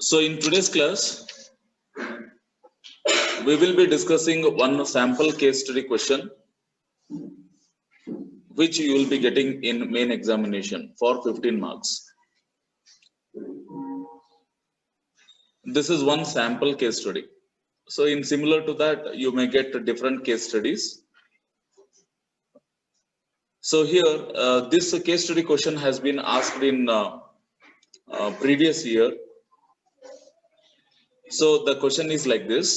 So in today's class, we will be discussing one sample case study question which you will be getting in main examination for 15 marks. This is one sample case study. So in similar to that, you may get different case studies. So here, this case study question has been asked in previous year. So the question is like this: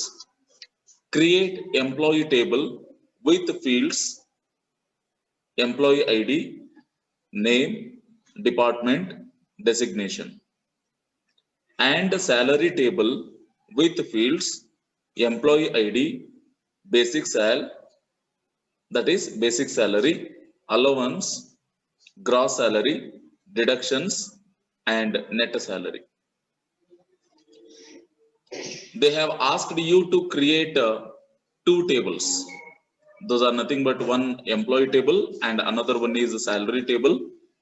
create employee table with fields employee ID, name, department, designation, and salary table with fields employee ID, basic sal, that is basic salary, allowance, gross salary, deductions, and net salary. They have asked you to create two tables. Those are nothing but one employee table and another one is a salary table,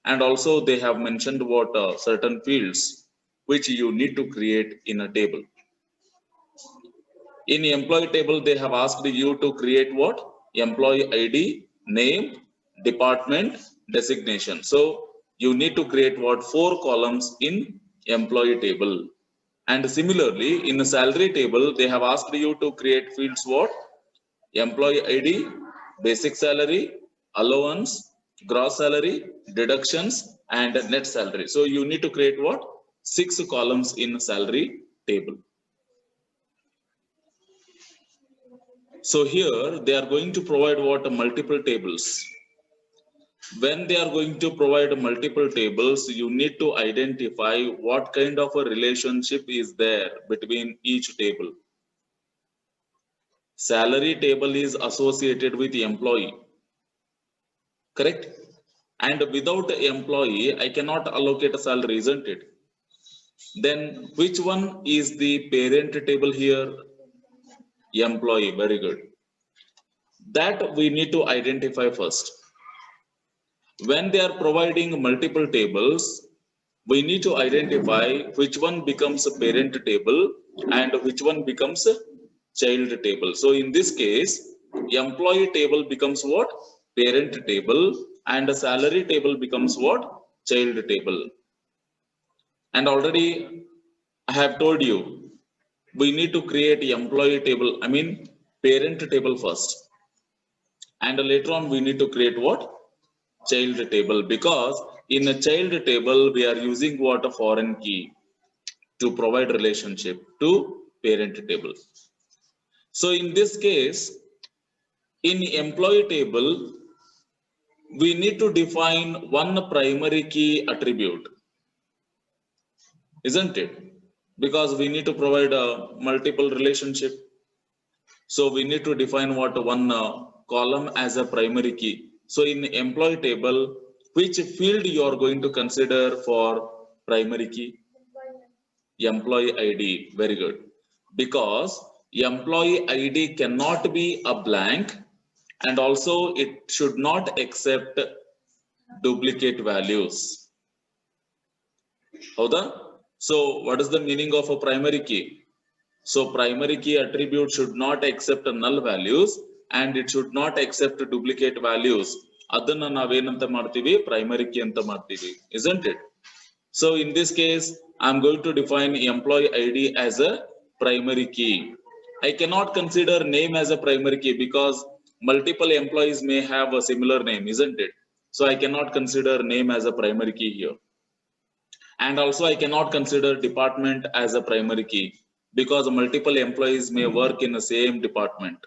and also they have mentioned what certain fields which you need to create in a table. In employee table, they have asked you to create what? Employee ID, name, department, designation. So you need to create what? 4 columns in employee table. And similarly, in the salary table, they have asked you to create fields what? Employee ID, basic salary, allowance, gross salary, deductions, and net salary. So you need to create what? 6 columns in salary table. So here they are going to provide what? Multiple tables. When they are going to provide multiple tables, you need to identify what kind of a relationship is there between each table. Salary table is associated with employee, correct? And without employee, I cannot allocate a salary, isn't it? Then which one is the parent table here? Employee. Very good. That we need to identify first. When they are providing multiple tables, we need to identify which one becomes a parent table and which one becomes a child table. So in this case, employee table becomes what? Parent table, and a salary table becomes what? Child table. And already I have told you, we need to create employee table, I mean parent table first, and later on we need to create what? Child table, because in a child table we are using what? A foreign key to provide relationship to parent table. So in this case, in employee table, we need to define one primary key attribute, isn't it? Because we need to provide a multiple relationship. So we need to define what? One column as a primary key. So in employee table, which field you are going to consider for primary key? Employee ID. Very good. Because employee ID cannot be a blank, and also it should not accept duplicate values. Howda? So what is the meaning of a primary key? So primary key attribute should not accept null values and it should not accept duplicate values. Adanna navenanta martivi? Primary key anta martivi, isn't it? So in this case, I am going to define employee ID as a primary key. I cannot consider name as a primary key because multiple employees may have a similar name, isn't it? So I cannot consider name as a primary key here. And also I cannot consider department as a primary key because multiple employees may work in the same department.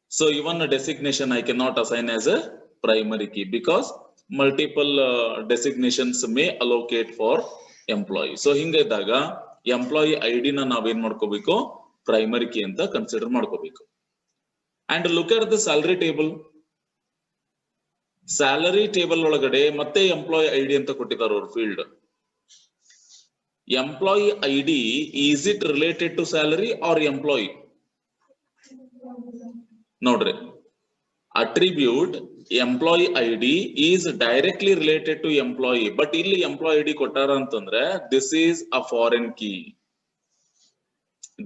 So even a designation I cannot assign as a primary key because multiple designations may allocate for employee. So hingaidaga employee ID na naven madkobeku? Primary key anta consider madkobeku. And look at the salary table. Salary table ಒಳಗಡೆ ಮತ್ತೆ employee ID ಅಂತ ಕೊಟ್ಟಿದ್ದಾರೆ ಅವರು field. Employee ID, is it related to salary or employee? Nodre, attribute employee ID is directly related to employee, but ಇಲ್ಲಿ employee ID ಕೊಟ್ಟಾರ ಅಂತಂದ್ರೆ this is a foreign key.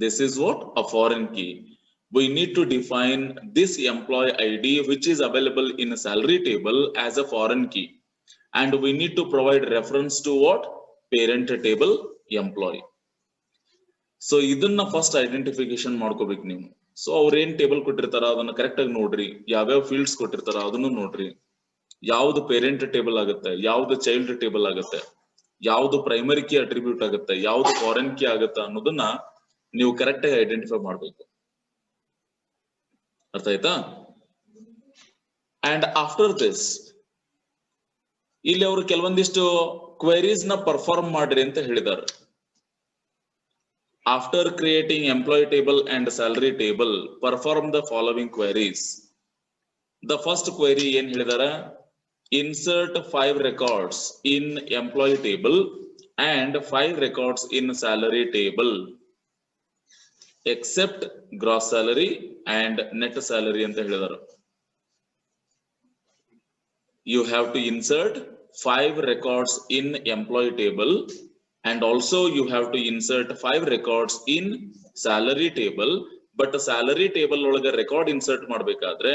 This is what? A foreign key. We need to define this employee ID which is available in a salary table as a foreign key, and we need to provide reference to what? Parent table employee. So ಇದನ್ನ first identification ಮಾಡ್ಕೋಬೇಕು ನೀವು. So ಅವ್ರ ಏನ್ table ಕೊಟ್ಟಿರ್ತಾರ ಅದನ್ನ correct ಆಗಿ ನೋಡ್ರಿ, ಯಾವ್ಯಾವ ಫೀಲ್ಡ್ಸ್ ಕೊಟ್ಟಿರ್ತಾರ ಅದನ್ನು ನೋಡ್ರಿ, ಯಾವ್ದು ಪೇರೆಂಟ್ ಟೇಬಲ್ ಆಗುತ್ತೆ, ಯಾವ್ದು ಚೈಲ್ಡ್ ಟೇಬಲ್ ಆಗುತ್ತೆ, ಯಾವ್ದು ಪ್ರೈಮರಿ ಕೀ ಅಟ್ರಿಬ್ಯೂಟ್ ಆಗುತ್ತೆ, ಯಾವ್ದು ಫಾರಿನ್ ಕೀ ಆಗುತ್ತೆ ಅನ್ನೋದನ್ನ ನೀವು ಕರೆಕ್ಟ್ ಆಗಿ ಐಡೆಂಟಿಫೈ ಮಾಡ್ಬೇಕು. ಅರ್ಥ ಆಯ್ತಾ? ಅಂಡ್ ಆಫ್ಟರ್ ದಿಸ್ ಇಲ್ಲಿ ಅವರು ಕೆಲವೊಂದಿಷ್ಟು ಕ್ವೆರೀಸ್ ನ ಪರ್ಫಾರ್ಮ್ ಮಾಡ್ರಿ ಅಂತ ಹೇಳಿದ್ದಾರೆ. After creating employee table and salary table, perform the following queries. The first query ಏನ್ ಹೇಳಿದಾರೆ? Insert 5 records in employee table and 5 records in salary table, except gross salary and net salary ಅಂತ ಹೇಳಿದಾರೆ. You have to insert 5 records in employee table, and also you have to insert 5 records in salary table. But salary table ಒಳಗೆ record insert ಮಾಡ್ಬೇಕಾದ್ರೆ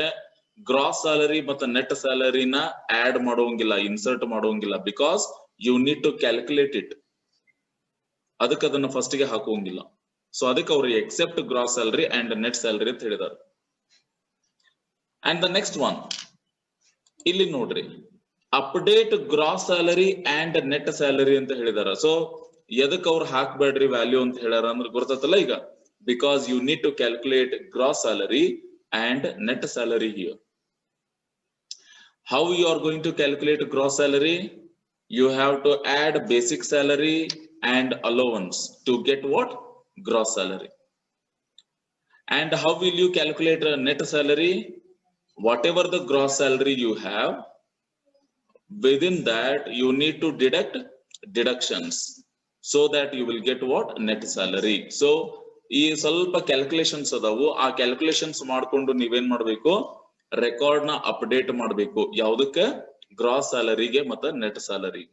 gross salary ಮತ್ತು net ಸ್ಯಾಲರಿನ add ಮಾಡೋಂಗಿಲ್ಲ, insert ಮಾಡೋಂಗಿಲ್ಲ, because you need to calculate it. ಅದಕ್ಕೆ ಅದನ್ನ first ಗೆ ಹಾಕೋಂಗಿಲ್ಲ. ಸೊ ಅದಕ್ಕೆ ಅವರು except gross salary and net salary ಅಂತ ಹೇಳಿದಾರೆ. ಅಂಡ್ ದ ನೆಕ್ಸ್ಟ್ ಒನ್ ಇಲ್ಲಿ ನೋಡ್ರಿ, update gross salary and net salary ಅಂತ ಹೇಳಿದಾರ. ಸೊ ಎದಕ್ ಅವ್ರು ಹಾಕ್ಬೇಡ್ರಿ ವ್ಯಾಲ್ಯೂ ಅಂತ ಹೇಳ್ಯಾರ ಅಂದ್ರೆ ಗೊತ್ತಲ್ಲ ಈಗ, because you need to calculate gross salary and net salary here. How you are going to calculate gross salary? You have to add basic salary and allowance to get what? Gross salary. And how will you calculate net salary? Whatever the gross salary you have, within that you need to deduct deductions so that you will get what? Net salary. So ಈ ಸ್ವಲ್ಪ calculations ಅದಾವು, ಆ calculations ಮಾಡ್ಕೊಂಡು ನೀವೇನ್ ಮಾಡ್ಬೇಕು? Record ನ update ಮಾಡ್ಬೇಕು. ಯಾವುದಕ್ಕೆ? ಗ್ರಾಸ್ ಸ್ಯಾಲರಿಗೆ ಮತ್ತೆ ನೆಟ್ ಸ್ಯಾಲರಿ.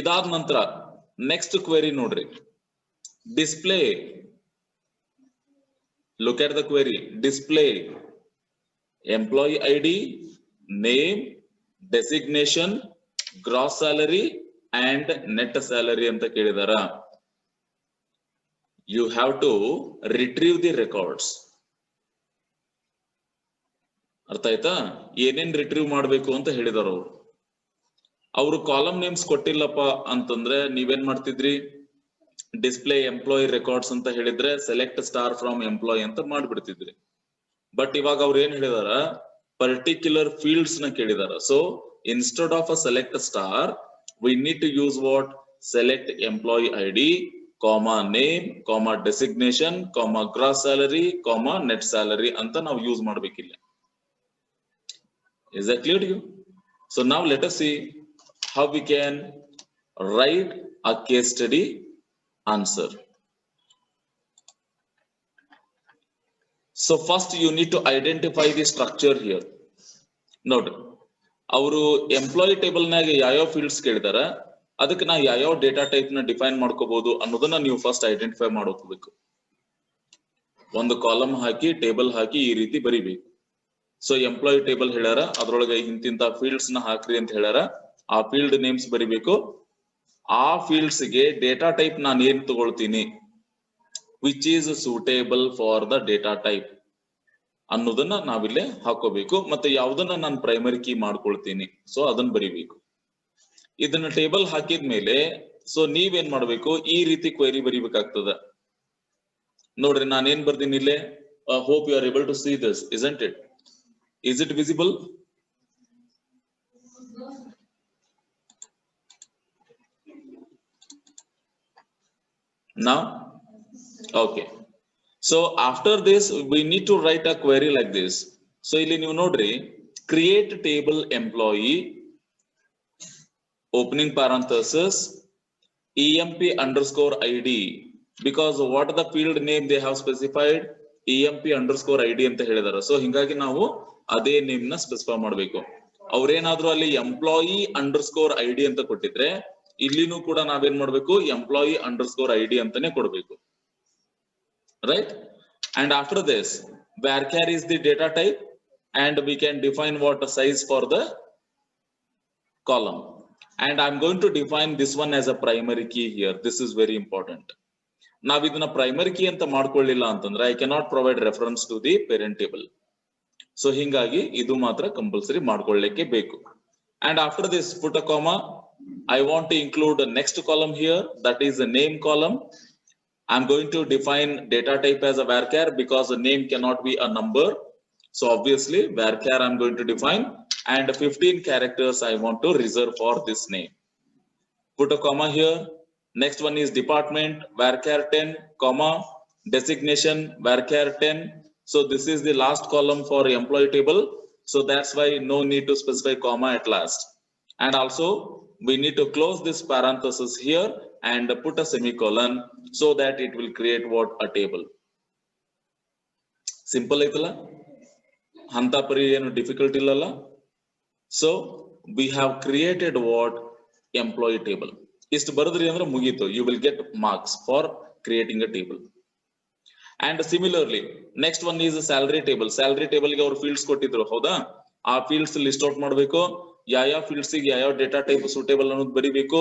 ಇದಾದ ನಂತರ ನೆಕ್ಸ್ಟ್ ಕ್ವೆರಿ ನೋಡ್ರಿ, display. Look at the query. Display employee ID, name, designation, gross salary and net salary ಅಂತ ಕೇಳಿದಾರ. You have to retrieve the records. ಅರ್ಥ ಆಯ್ತಾ? ಏನೇನ್ ರಿಟ್ರೀವ್ ಮಾಡ್ಬೇಕು ಅಂತ ಹೇಳಿದಾರ ಅವರು. ಅವರು ಕಾಲಮ್ ನೇಮ್ಸ್ ಕೊಟ್ಟಿಲ್ಲಪ್ಪ ಅಂತಂದ್ರೆ ನೀವೇನ್ ಮಾಡ್ತಿದ್ರಿ? ಡಿಸ್ಪ್ಲೇ ಎಂಪ್ಲಾಯಿ ರೆಕಾರ್ಡ್ಸ್ ಅಂತ ಹೇಳಿದ್ರೆ ಸೆಲೆಕ್ಟ್ ಸ್ಟಾರ್ ಫ್ರಮ್ ಎಂಪ್ಲಾಯಿ ಅಂತ ಮಾಡ್ಬಿಡ್ತಿದ್ರಿ. ಬಟ್ ಇವಾಗ ಅವ್ರು ಏನ್ ಹೇಳಿದಾರ? ಪರ್ಟಿಕ್ಯುಲರ್ ಫೀಲ್ಡ್ಸ್ ನ ಕೇಳಿದಾರ. So instead of a select star, we need to use what? Select employee ID, comma name, comma designation, comma gross salary, comma net salary ಅಂತ ನಾವು use ಮಾಡ್ಬೇಕಿಲ್ಲ. Is that clear to you? So now let us see how we can write a case study answer. So first you need to identify the structure here. Note, ಅವರು employee table ನಾಗ ಯಾವ fields ಕೇಳಿದಾರ, ಅದಕ್ಕೆ ನಾ ಯಾವ data type ನ define ಮಾಡ್ಕೋಬಹುದು ಅನ್ನೋದನ್ನ ನೀವು ಫಸ್ಟ್ ಐಡೆಂಟಿಫೈ ಮಾಡ್ಕೋಬೇಕು. ಒಂದು ಕಾಲಮ್ ಹಾಕಿ ಟೇಬಲ್ ಹಾಕಿ ಈ ರೀತಿ ಬರಿಬೇಕು. ಸೊ ಎಂಪ್ಲಾಯಿ ಟೇಬಲ್ ಹೇಳ್ಯಾರ, ಅದ್ರೊಳಗೆ ಇಂತಿಂತ ಫೀಲ್ಡ್ಸ್ ನ ಹಾಕ್ರಿ ಅಂತ ಹೇಳ್ಯಾರ. ಆ ಫೀಲ್ಡ್ ನೇಮ್ಸ್ ಬರಿಬೇಕು. ಆ ಫೀಲ್ಡ್ಸ್ ಗೆ ಡೇಟಾ ಟೈಪ್ ನಾನು ಏನ್ ತಗೊಳ್ತೀನಿ, which is suitable for the data type ಅನ್ನೋದನ್ನ ನಾವಿಲ್ಲೇ ಹಾಕೋಬೇಕು. ಮತ್ತೆ ಯಾವ್ದನ್ನ ನಾನು ಪ್ರೈಮರಿ ಕೀ ಮಾಡ್ಕೊಳ್ತೀನಿ, ಸೊ ಅದನ್ನ ಬರಿಬೇಕು. ಇದನ್ನ ಟೇಬಲ್ ಹಾಕಿದ್ಮೇಲೆ ಸೊ ನೀವೇನ್ ಮಾಡ್ಬೇಕು? ಈ ರೀತಿ ಕ್ವೆರಿ ಬರಿಬೇಕಾಗ್ತದ. ನೋಡ್ರಿ ನಾನೇನ್ ಬರ್ತೀನಿ ಇಲ್ಲೇ. Hope you are able to see this, isn't it? Is it visible? Now? Okay. So after this we need to write a query like this. So ಇಲ್ಲಿ ನೀವು ನೋಡ್ರಿ, create table employee, opening parenthesis, emp underscore id, because what the field name they have specified? EMP_ID ಅಂತ ಹೇಳಿದಾರೆ. So ಹಿಂಗಾಗಿ ನಾವು ಅದೇ name ನ specify ಮಾಡಬೇಕು. ಅವ್ರೇನಾದ್ರೂ ಅಲ್ಲಿ employee_ID ಅಂತ ಕೊಟ್ಟಿದ್ರೆ ಇಲ್ಲಿನೂ ಕೂಡ ನಾವೇನ್ ಮಾಡ್ಬೇಕು employee_ID ಅಂತಾನೆ ಕೊಡ್ಬೇಕು, right? And after this varchar is the data type and we can define what size for the column, and I'm going to define this one as a primary key here. This is very important. ನಾವ್ ಇದನ್ನ primary key ಅಂತ ಮಾಡ್ಕೊಳ್ಳಿಲ್ಲ ಅಂತಂದ್ರೆ I cannot provide reference to the parent table. So ಹಿಂಗಾಗಿ ಇದು ಮಾತ್ರ compulsory ಮಾಡ್ಕೊಳ್ಳಿಕ್ಕೆ ಬೇಕು. And after this put a comma. I want to include the next column here, that is the name column. I'm going to define data type as a varchar because the name cannot be a number. So obviously varchar I'm going to define, and 15 characters I want to reserve for this name. Put a comma here. Next one is department, varchar 10, comma, designation, varchar 10. So this is the last column for employee table. So that's why no need to specify comma at last. And also we need to close this parenthesis here and put a semicolon so that it will create what? A table. Simple aitala, hanta pari ಏನು difficult illalla. So we have created what? Employee table. ಇಷ್ಟು ಬರೆದ್ರಿ ಅಂದ್ರೆ ಮುಗೀತು, you will get marks for creating a table. And similarly next one is salary table. Salary table ಗೆ ಅವರು fields ಕೊಟ್ಟಿದ್ರು, ಹೌದಾ? ಆ fields list out ಮಾಡಬೇಕು, ಯಾವ fields ಗೆ ಯಾವ ಡೇಟಾ ಟೈಪ್ ಸೂಟೇಬಲ್ ಅನ್ನೋದು ಬರಿಬೇಕು,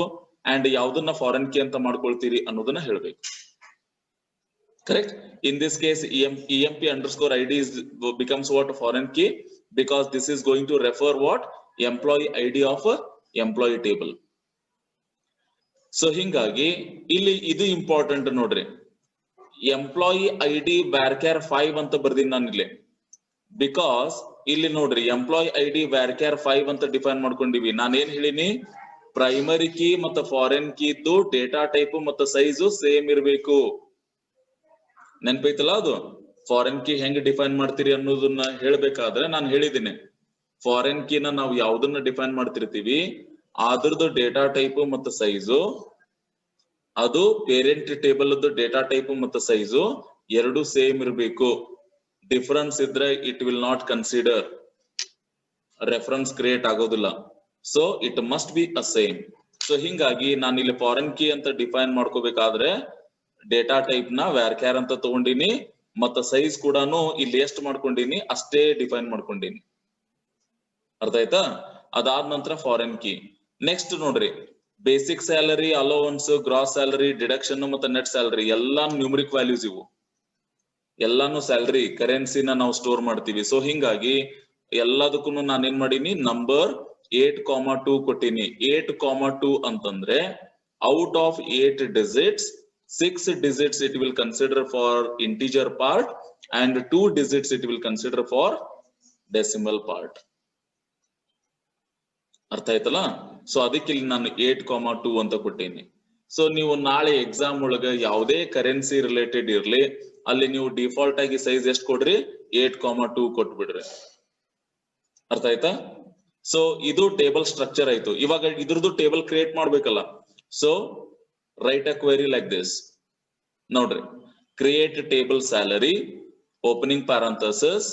and ಯಾವ್ದನ್ನ ಫಾರಿನ್ ಕೀ ಅಂತ ಮಾಡ್ಕೊಳ್ತೀರಿ ಅನ್ನೋದನ್ನ ಹೇಳಬೇಕು. Correct? In this case EMP_ID becomes what? Foreign key, because this is going to refer what? Employee ID of employee table. So ಹಿಂಗಾಗಿ ಇಲ್ಲಿ ಇದು ಇಂಪಾರ್ಟೆಂಟ್ ನೋಡ್ರಿ, ಎಂಪ್ಲಾಯಿ ID varchar 5 ಅಂತ ಬರ್ದೀನಿ ನಾನು ಇಲ್ಲಿ, ಬಿಕಾಸ್ ಇಲ್ಲಿ ನೋಡ್ರಿ ಎಂಪ್ಲಾಯಿ ID varchar 5 ಅಂತ ಡಿಫೈನ್ ಮಾಡ್ಕೊಂಡಿವಿ. ನಾನೇನ್ ಹೇಳಿನಿ, ಪ್ರೈಮರಿ ಕೀ ಮತ್ತು ಫಾರಿನ್ ಕೀ ಇದ್ದು ಡೇಟಾ ಟೈಪ್ ಮತ್ತು ಸೈಜು ಸೇಮ್ ಇರಬೇಕು. ನೆನ್ಪೈತಲ್ಲ ಅದು? ಫಾರಿನ್ ಕೀ ಹೆಂಗ್ ಡಿಫೈನ್ ಮಾಡ್ತೀರಿ ಅನ್ನೋದನ್ನ ಹೇಳ್ಬೇಕಾದ್ರೆ ನಾನು ಹೇಳಿದ್ದೀನಿ, ಫಾರಿನ್ ಕೀನ ನಾವು ಯಾವ್ದನ್ನ ಡಿಫೈನ್ ಮಾಡ್ತಿರ್ತೀವಿ ಅದ್ರದ್ದು ಡೇಟಾ ಟೈಪ್ ಮತ್ತು ಸೈಜು, ಅದು ಪೇರೆಂಟ್ ಟೇಬಲ್ ಡೇಟಾ ಟೈಪ್ ಮತ್ತು ಸೈಜು ಎರಡು ಸೇಮ್ ಇರಬೇಕು. ಡಿಫರೆನ್ಸ್ ಇದ್ರೆ it will not consider, reference create ಆಗೋದಿಲ್ಲ. So it must be a same. So ಹಿಂಗಾಗಿ ನಾನು ಇಲ್ಲಿ ಫಾರಿನ್ ಕೀ ಅಂತ ಡಿಫೈನ್ ಮಾಡ್ಕೋಬೇಕಾದ್ರೆ ಡೇಟಾ ಟೈಪ್ ನ varchar ಅಂತ ತಗೊಂಡಿನಿ, ಮತ್ತು ಸೈಜ್ ಕೂಡ ಇಲ್ಲಿ ಎಷ್ಟು ಮಾಡ್ಕೊಂಡಿನಿ ಅಷ್ಟೇ ಡಿಫೈನ್ ಮಾಡ್ಕೊಂಡಿನಿ. ಅರ್ಥ ಆಯ್ತಾ? ಅದಾದ ನಂತರ ಫಾರಿನ್ ಕೀ. ನೆಕ್ಸ್ಟ್ ನೋಡ್ರಿ, basic salary, allowance, gross salary, deduction ಮತ್ತು ನೆಟ್ ಸ್ಯಾಲರಿ ಎಲ್ಲಾ ನ್ಯೂಮರಿಕ್ ವ್ಯಾಲ್ಯೂಸ್ ಇವು. ಎಲ್ಲಾನು ಸ್ಯಾಲರಿ ಕರೆನ್ಸಿನ ನಾವು ಸ್ಟೋರ್ ಮಾಡ್ತೀವಿ. ಸೊ ಹಿಂಗಾಗಿ ಎಲ್ಲದಕ್ಕೂ ನಾನು ಏನ್ ಮಾಡೀನಿ, ನಂಬರ್ 8,2 ಕೊಟ್ಟಿನಿ. 8,2 ಅಂತಂದ್ರೆ out of 8 digits 6 digits it will consider for integer part and 2 digits it will consider for decimal part. ಅರ್ಥ ಆಯ್ತಲ್ಲ? ಸೊ ಅದಕ್ಕೆ ಇಲ್ಲಿ ನಾನು 8,2 ಅಂತ ಕೊಟ್ಟೇನಿ. ಸೊ ನೀವು ನಾಳೆ ಎಕ್ಸಾಮ್ ಒಳಗ ಯಾವುದೇ ಕರೆನ್ಸಿ ರಿಲೇಟೆಡ್ ಇರ್ಲಿ, ಅಲ್ಲಿ ನೀವು ಡಿಫಾಲ್ಟ್ ಆಗಿ ಸೈಜ್ ಎಷ್ಟು ಕೊಡ್ರಿ, 8,2 ಕೊಟ್ಬಿಡ್ರಿ. ಅರ್ಥ ಆಯ್ತಾ? ಸೊ ಇದು ಟೇಬಲ್ ಸ್ಟ್ರಕ್ಚರ್ ಆಯ್ತು. ಇವಾಗ ಇದ್ರದ್ದು ಟೇಬಲ್ ಕ್ರಿಯೇಟ್ ಮಾಡ್ಬೇಕಲ್ಲ. So write a query like this. ನೋಡ್ರಿ, create table salary, opening parenthesis,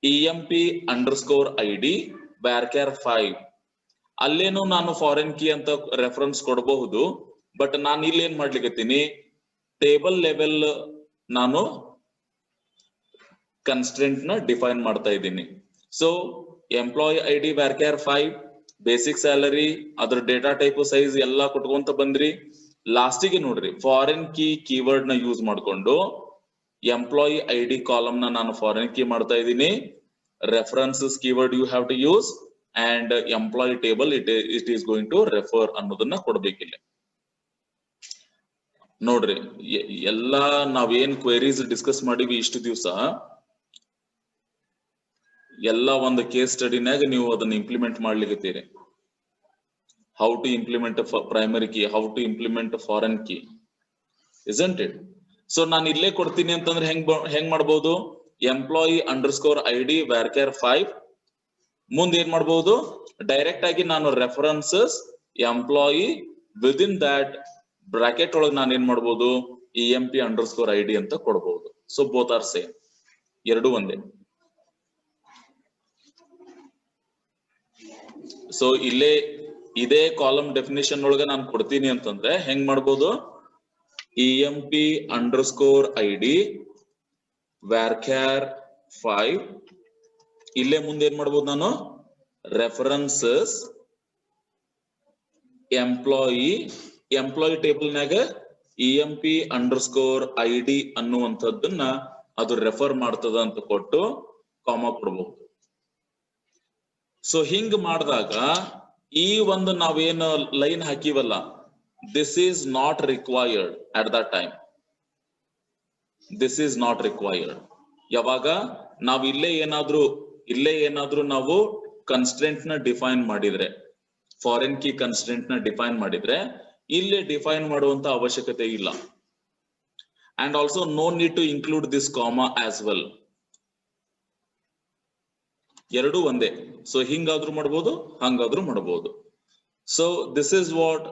EMP_ID varchar 5. ಅಲ್ಲೇನು ನಾನು ಫಾರಿನ್ ಕೀ ಅಂತ ರೆಫರೆನ್ಸ್ ಕೊಡಬಹುದು, ಬಟ್ ನಾನು ಇಲ್ಲಿ ಏನ್ ಮಾಡ್ಲಿಕ್ಕತ್ತೀನಿ, ಟೇಬಲ್ ಲೆವೆಲ್ ನಾನು ಕನ್ಸ್ಟ್ರೆಂಟ್ ನ ಡಿಫೈನ್ ಮಾಡ್ತಾ ಇದ್ದೀನಿ. So employee ID varchar 5, basic salary, ಅದ್ರ ಡೇಟಾ ಟೈಪ್ ಸೈಜ್ ಎಲ್ಲಾ ಕೊಟ್ಕೊಂತ ಬಂದ್ರಿ. ಲಾಸ್ಟಿಗೆ ನೋಡ್ರಿ, ಫಾರಿನ್ ಕೀ ಕೀವರ್ಡ್ ನ ಯೂಸ್ ಮಾಡ್ಕೊಂಡು ಎಂಪ್ಲಾಯಿ ID ಕಾಲಮ್ ನ ನಾನು ಫಾರಿನ್ ಕೀ ಮಾಡ್ತಾ ಇದ್ದೀನಿ. References keyword you have to use, and employee table it is going to refer ಅನ್ನೋದನ್ನ ಕೊಡ್ಬೇಕಿಲ್ಲ. ನೋಡ್ರಿ, ಎಲ್ಲಾ ನಾವೇನ್ ಕ್ವೆರೀಸ್ ಡಿಸ್ಕಸ್ ಮಾಡಿವಿ ಇಷ್ಟು ದಿವಸ, ಎಲ್ಲ ಒಂದು ಕೇಸ್ ಸ್ಟಡಿನಾಗ ನೀವು ಅದನ್ನ ಇಂಪ್ಲಿಮೆಂಟ್ ಮಾಡ್ಲಿಕ್ಕತ್ತೀರಿ. How to implement primary key, how to implement foreign key, isn't it? So ನಾನು ಇಲ್ಲೇ ಕೊಡ್ತೀನಿ ಅಂತಂದ್ರೆ ಹೆಂಗ್ ಮಾಡ್ಬೋದು, employee_ID varchar 5 ಮುಂದೆ ಏನ್ ಮಾಡಬಹುದು, ಡೈರೆಕ್ಟ್ ಆಗಿ ನಾನು references employee within that bracket ಒಳಗೆ ನಾನು ಏನ್ ಮಾಡ್ಬೋದು, EMP_ID ಅಂತ ಕೊಡಬಹುದು. ಸೊ ಬೋತ್ ಆರ್ ಸೇಮ್, ಎರಡು ಒಂದೇ. ಸೊ ಇಲ್ಲೇ ಇದೇ ಕಾಲಮ್ ಡೆಫಿನೇಷನ್ ಒಳಗ ನಾನು ಕೊಡ್ತೀನಿ ಅಂತಂದ್ರೆ ಹೆಂಗ್ ಮಾಡ್ಬೋದು, EMP _ ID varchar 5, ಇಲ್ಲೇ ಮುಂದೆ ಏನ್ ಮಾಡ್ಬೋದು ನಾನು, ರೆಫರೆನ್ಸಸ್ ಎಂಪ್ಲಾಯಿ ಟೇಬಲ್ನಾಗ EMP _ ID ಅನ್ನುವಂಥದ್ದನ್ನ ಅದು ರೆಫರ್ ಮಾಡ್ತದ ಅಂತ ಕೊಟ್ಟು ಕಾಮಾ ಕೊಡ್ಬಹುದು. ಸೊ ಹಿಂಗ್ ಮಾಡಿದಾಗ ಈ ಒಂದು ನಾವೇನು line ಹಾಕಿವಲ್ಲ, this is not required at that time. This is not required. ಯಾವಾಗ ನಾವು ಇಲ್ಲೇ ಏನಾದ್ರೂ ನಾವು ಕನ್ಸ್ಟ್ರೆಂಟ್ ನ ಡಿಫೈನ್ ಮಾಡಿದ್ರೆ, ಫಾರಿನ್ ಕೀ ಕನ್ಸ್ಟ್ರೆಂಟ್ ನ ಡಿಫೈನ್ ಮಾಡಿದ್ರೆ ಇಲ್ಲಿ ಡಿಫೈನ್ ಮಾಡುವಂತ ಅವಶ್ಯಕತೆ ಇಲ್ಲ. And also no need to include this comma as well. ಎರಡು ಒಂದೇ. ಸೊ ಹಿಂಗಾದ್ರೂ ಮಾಡಬಹುದು, ಹಂಗಾದ್ರೂ ಮಾಡಬಹುದು. So this is what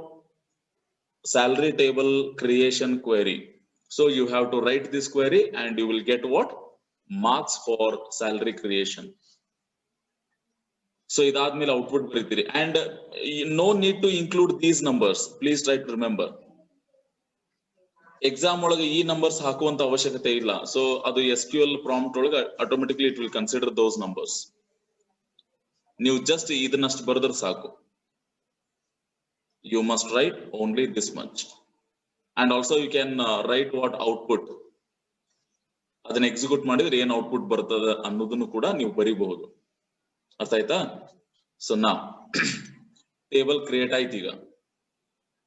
salary table creation query. So you have to write this query and you will get what? Marks for salary creation. So idadmele output baritiri, and no need to include these numbers. Please try to remember. Exam olaga ee numbers hakuvanta avashyakate illa. So adu SQL prompt olaga automatically it will consider those numbers. ನೀವು just ಇದನ್ನಷ್ಟು ಬರೆದ್ರೆ ಸಾಕು. You must write only this much. And also you can write what output. ಅದನ್ನ execute ಮಾಡಿದ್ರೆ ಏನ್ output ಬರ್ತದ ಅನ್ನೋದನ್ನು ಕೂಡ ನೀವು ಬರೀಬಹುದು. ಅರ್ಥ ಆಯ್ತಾ? ಸೊ ನಾ ಟೇಬಲ್ ಕ್ರಿಯೇಟ್ ಆಯ್ತು. ಈಗ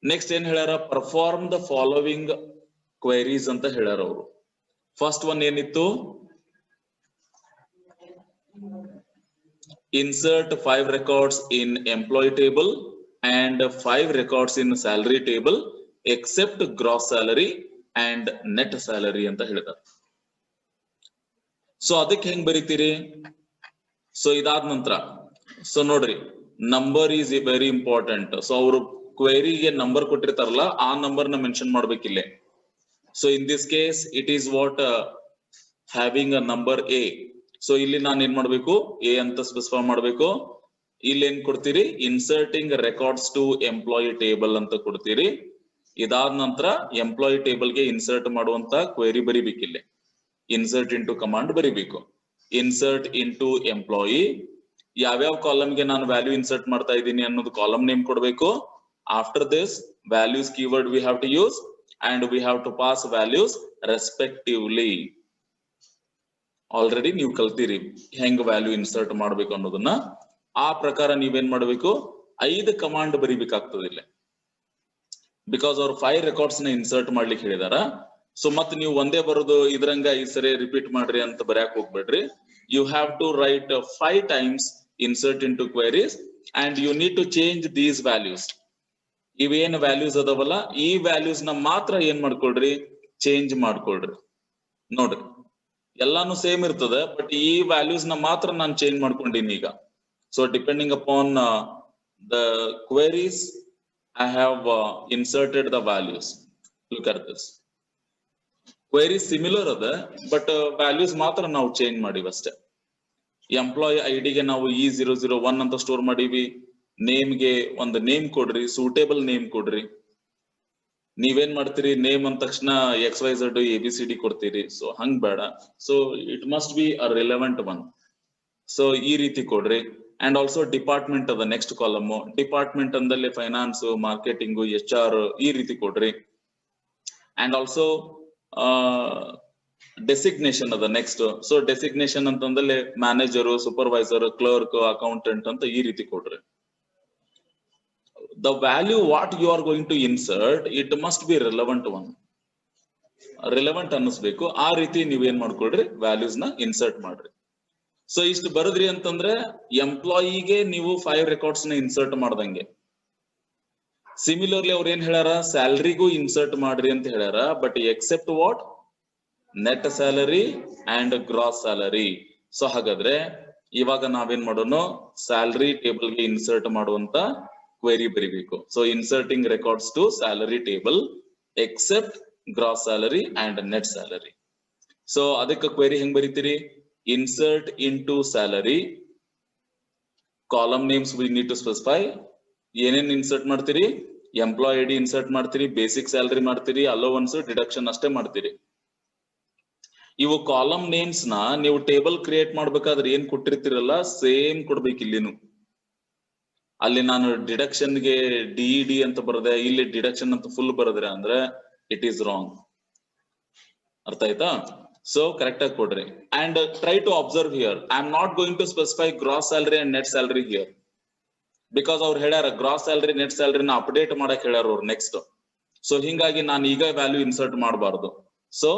ನೆಕ್ಸ್ಟ್ ಏನ್ ಹೇಳ್ಯಾರ, ಪರ್ಫಾರ್ಮ್ ದ ಫಾಲೋವಿಂಗ್ ಕ್ವೆರೀಸ್ ಅಂತ ಹೇಳ್ಯಾರ ಅವರು. ಫಸ್ಟ್ ಒನ್ ಏನಿತ್ತು, insert 5 records in employee table and 5 records in salary table except gross salary and net salary ಅಂತ ಹೇಳಿದ್ದಾರೆ. ಸೊ ಅದಕ್ಕೆ ಹೆಂಗ್ ಬರೀತೀರಿ? ಸೊ ಇದಾದ ನಂತರ ಸೊ ನೋಡ್ರಿ, number is very important. So ಅವರು ಕ್ವೆರಿಗೆ ನಂಬರ್ ಕೊಟ್ಟಿರ್ತಾರಲ್ಲ, ಆ ನಂಬರ್ ನ ಮೆನ್ಷನ್ ಮಾಡ್ಬೇಕಿಲ್ಲೇ. So in this case it is what having a number A. So ಇಲ್ಲಿ ನಾನು ಏನ್ ಮಾಡ್ಬೇಕು, A ಅಂತ ಸ್ಪೆಸಿಫೈ ಮಾಡ್ಬೇಕು. ಇಲ್ಲಿ ಏನ್ ಕೊಡ್ತೀರಿ, inserting records to employee table ಅಂತ ಕೊಡ್ತೀರಿ. ಇದಾದ ನಂತರ ಎಂಪ್ಲಾಯಿ ಟೇಬಲ್ ಗೆ ಇನ್ಸರ್ಟ್ ಮಾಡುವಂತ ಕ್ವೆರಿ ಬರಿಬೇಕಿಲ್ಲ. ಇನ್ಸರ್ಟ್ ಇಂಟು ಕಮಾಂಡ್ ಬರಿಬೇಕು. ಇನ್ಸರ್ಟ್ ಇಂಟು ಎಂಪ್ಲಾಯಿ, ಯಾವ್ಯಾವ ಕಾಲಮ್ ಗೆ ನಾನು ವ್ಯಾಲ್ಯೂ ಇನ್ಸರ್ಟ್ ಮಾಡ್ತಾ ಇದ್ದೀನಿ ಅನ್ನೋದು ಕಾಲಮ್ ನೇಮ್ ಕೊಡ್ಬೇಕು. After this values keyword we have to use and we have to pass values respectively. Already ನೀವು ಕಲ್ತೀರಿ ಹೆಂಗ್ ವ್ಯಾಲ್ಯೂ ಇನ್ಸರ್ಟ್ ಮಾಡ್ಬೇಕು ಅನ್ನೋದನ್ನ. ಆ ಪ್ರಕಾರ ನೀವೇನ್ ಮಾಡ್ಬೇಕು, 5 ಕಮಾಂಡ್ ಬರಿಬೇಕಾಗ್ತದೆ ಇಲ್ಲ. ಬಿಕಾಸ್ ಅವ್ರು 5 ರೆಕಾರ್ಡ್ಸ್ ನ ಇನ್ಸರ್ಟ್ ಮಾಡ್ಲಿಕ್ಕೆ ಹೇಳಿದಾರ. ಸೊ ಮತ್ತೆ ನೀವು ಒಂದೇ ಬರೋದು ಇದ್ರಂಗ ಈ ಸರಿ ರಿಪೀಟ್ ಮಾಡ್ರಿ ಅಂತ ಬರ್ಯಾಕ್ ಹೋಗ್ಬೇಡ್ರಿ. You have to write 5 times insert into queries and you need to change these values. ಇವೇನ್ ವ್ಯಾಲ್ಯೂಸ್ ಅದಾವಲ್ಲ, ಈ ವ್ಯಾಲ್ಯೂಸ್ ನ ಮಾತ್ರ ಏನ್ ಮಾಡ್ಕೊಳ್ರಿ, ಚೇಂಜ್ ಮಾಡ್ಕೊಳ್ರಿ. ನೋಡ್ರಿ, ಎಲ್ಲಾನು ಸೇಮ್ ಇರ್ತದೆ, ಬಟ್ ಈ ವ್ಯಾಲ್ಯೂಸ್ ನ ಮಾತ್ರ ನಾನು ಚೇಂಜ್ ಮಾಡ್ಕೊಂಡಿನಿ ಈಗ. So depending upon the queries, I have inserted the values. Look at this. Queries similar ada, but values matra now change ಮಾಡಿವಿ ಅಷ್ಟೇ. ಎಂಪ್ಲಾಯಿ ID ಗೆ ನಾವು E001 ಅಂತ ಸ್ಟೋರ್ ಮಾಡಿವಿ. ನೇಮ್ ಗೆ ಒಂದು ನೇಮ್ ಕೊಡ್ರಿ, ಸೂಟೇಬಲ್ ನೇಮ್ ಕೊಡ್ರಿ. ನೀವೇನ್ ಮಾಡ್ತೀರಿ, ನೇಮ್ ಅಂದ ತಕ್ಷಣ XYZ ABCD ಕೊಡ್ತೀರಿ. ಸೊ ಹಂಗ್ ಬೇಡ. So it must be a relevant one. So ಈ ರೀತಿ ಕೊಡ್ರಿ. ಅಂಡ್ ಆಲ್ಸೋ ಡಿಪಾರ್ಟ್ಮೆಂಟ್ ಅದ ನೆಕ್ಸ್ಟ್ ಕಾಲಮ್. ಡಿಪಾರ್ಟ್ಮೆಂಟ್ ಅಂದಲ್ಲಿ ಫೈನಾನ್ಸ್, ಮಾರ್ಕೆಟಿಂಗ್, HR ಈ ರೀತಿ ಕೊಡ್ರಿ. ಅಂಡ್ ಆಲ್ಸೋ ಡೆಸಿಗ್ನೇಷನ್ ಅದ ನೆಕ್ಸ್ಟ್. ಸೊ ಡೆಸಿಗ್ನೇಷನ್ ಅಂತಂದಲ್ಲಿ ಮ್ಯಾನೇಜರ್, ಸೂಪರ್ವೈಸರ್, ಕ್ಲರ್ಕ್, ಅಕೌಂಟೆಂಟ್ ಅಂತ ಈ ರೀತಿ ಕೊಡ್ರಿ. The value what you are going to insert, it must be relevant one. Relevant ಅನ್ನಿಸ್ಬೇಕು. ಆ ರೀತಿ ನೀವೇನ್ ಮಾಡ್ಕೊಳ್ರಿ, ವ್ಯಾಲ್ಯೂಸ್ ನ ಇನ್ಸರ್ಟ್ ಮಾಡ್ರಿ. ಸೊ ಇಷ್ಟು ಬರದ್ರಿ ಅಂತಂದ್ರೆ ಎಂಪ್ಲಾಯಿಗೆ ನೀವು 5 ರೆಕಾರ್ಡ್ಸ್ ನ ಇನ್ಸರ್ಟ್ ಮಾಡ್ದಂಗೆ. ಸಿಮಿಲರ್ಲಿ ಅವ್ರು ಏನ್ ಹೇಳ್ಯಾರ, ಸ್ಯಾಲರಿಗೂ ಇನ್ಸರ್ಟ್ ಮಾಡ್ರಿ ಅಂತ ಹೇಳ್ಯಾರ. But except what, net salary and gross salary. So ಹಾಗಾದ್ರೆ ಇವಾಗ ನಾವೇನ್ ಮಾಡೋಣ, ಸ್ಯಾಲರಿ ಟೇಬಲ್ ಗೆ ಇನ್ಸರ್ಟ್ ಮಾಡುವಂತ ಕ್ವೆರಿ ಬರಿಬೇಕು. So inserting records to salary table except gross salary and net salary. So ಅದಕ್ಕೆ ಕ್ವೆರಿ ಹೆಂಗ್ ಬರೀತೀರಿ? Insert into salary, column names we need to specify. ಏನೇನ್ ಇನ್ಸರ್ಟ್ ಮಾಡ್ತೀರಿ? ಎಂಪ್ಲಾಯ್ ಐಡಿ ಇನ್ಸರ್ಟ್ ಮಾಡ್ತೀರಿ, basic salary ಮಾಡ್ತೀರಿ, allowance, deduction ಅಷ್ಟೇ ಮಾಡ್ತೀರಿ. ಇವು ಕಾಲಮ್ ನೇಮ್ಸ್ ನ ನೀವು ಟೇಬಲ್ ಕ್ರಿಯೇಟ್ ಮಾಡ್ಬೇಕಾದ್ರೆ ಏನ್ ಕೊಟ್ಟಿರ್ತೀರಲ್ಲ ಸೇಮ್ ಕೊಡ್ಬೇಕು ಇಲ್ಲಿನು. ಅಲ್ಲಿ ನಾನು ಡಿಡಕ್ಷನ್ಗೆ ಡಿ ಅಂತ ಬರದೆ, ಇಲ್ಲಿ ಡಿಡಕ್ಷನ್ ಅಂತ ಫುಲ್ ಬರದ್ರೆ ಅಂದ್ರೆ ಇಟ್ ಈಸ್ ರಾಂಗ್. ಅರ್ಥ ಆಯ್ತಾ? ಸೊ ಕರೆಕ್ಟ್ ಆಗಿ ಕೊಡ್ರಿ. And try to observe here, I am not going to specify gross salary and net salary here, because ಅವ್ರು ಹೇಳ್ಯಾರ ಗ್ರಾಸ್ ಸ್ಯಾಲರಿ ನೆಟ್ ಸ್ಯಾಲರಿನ ಅಪ್ಡೇಟ್ ಮಾಡಕ್ ಹೇಳ್ಯಾರ ಅವ್ರು ನೆಕ್ಸ್ಟ್. ಸೊ ಹಿಂಗಾಗಿ ನಾನು ಈಗ ವ್ಯಾಲ್ಯೂ ಇನ್ಸರ್ಟ್ ಮಾಡಬಾರ್ದು. ಸೊ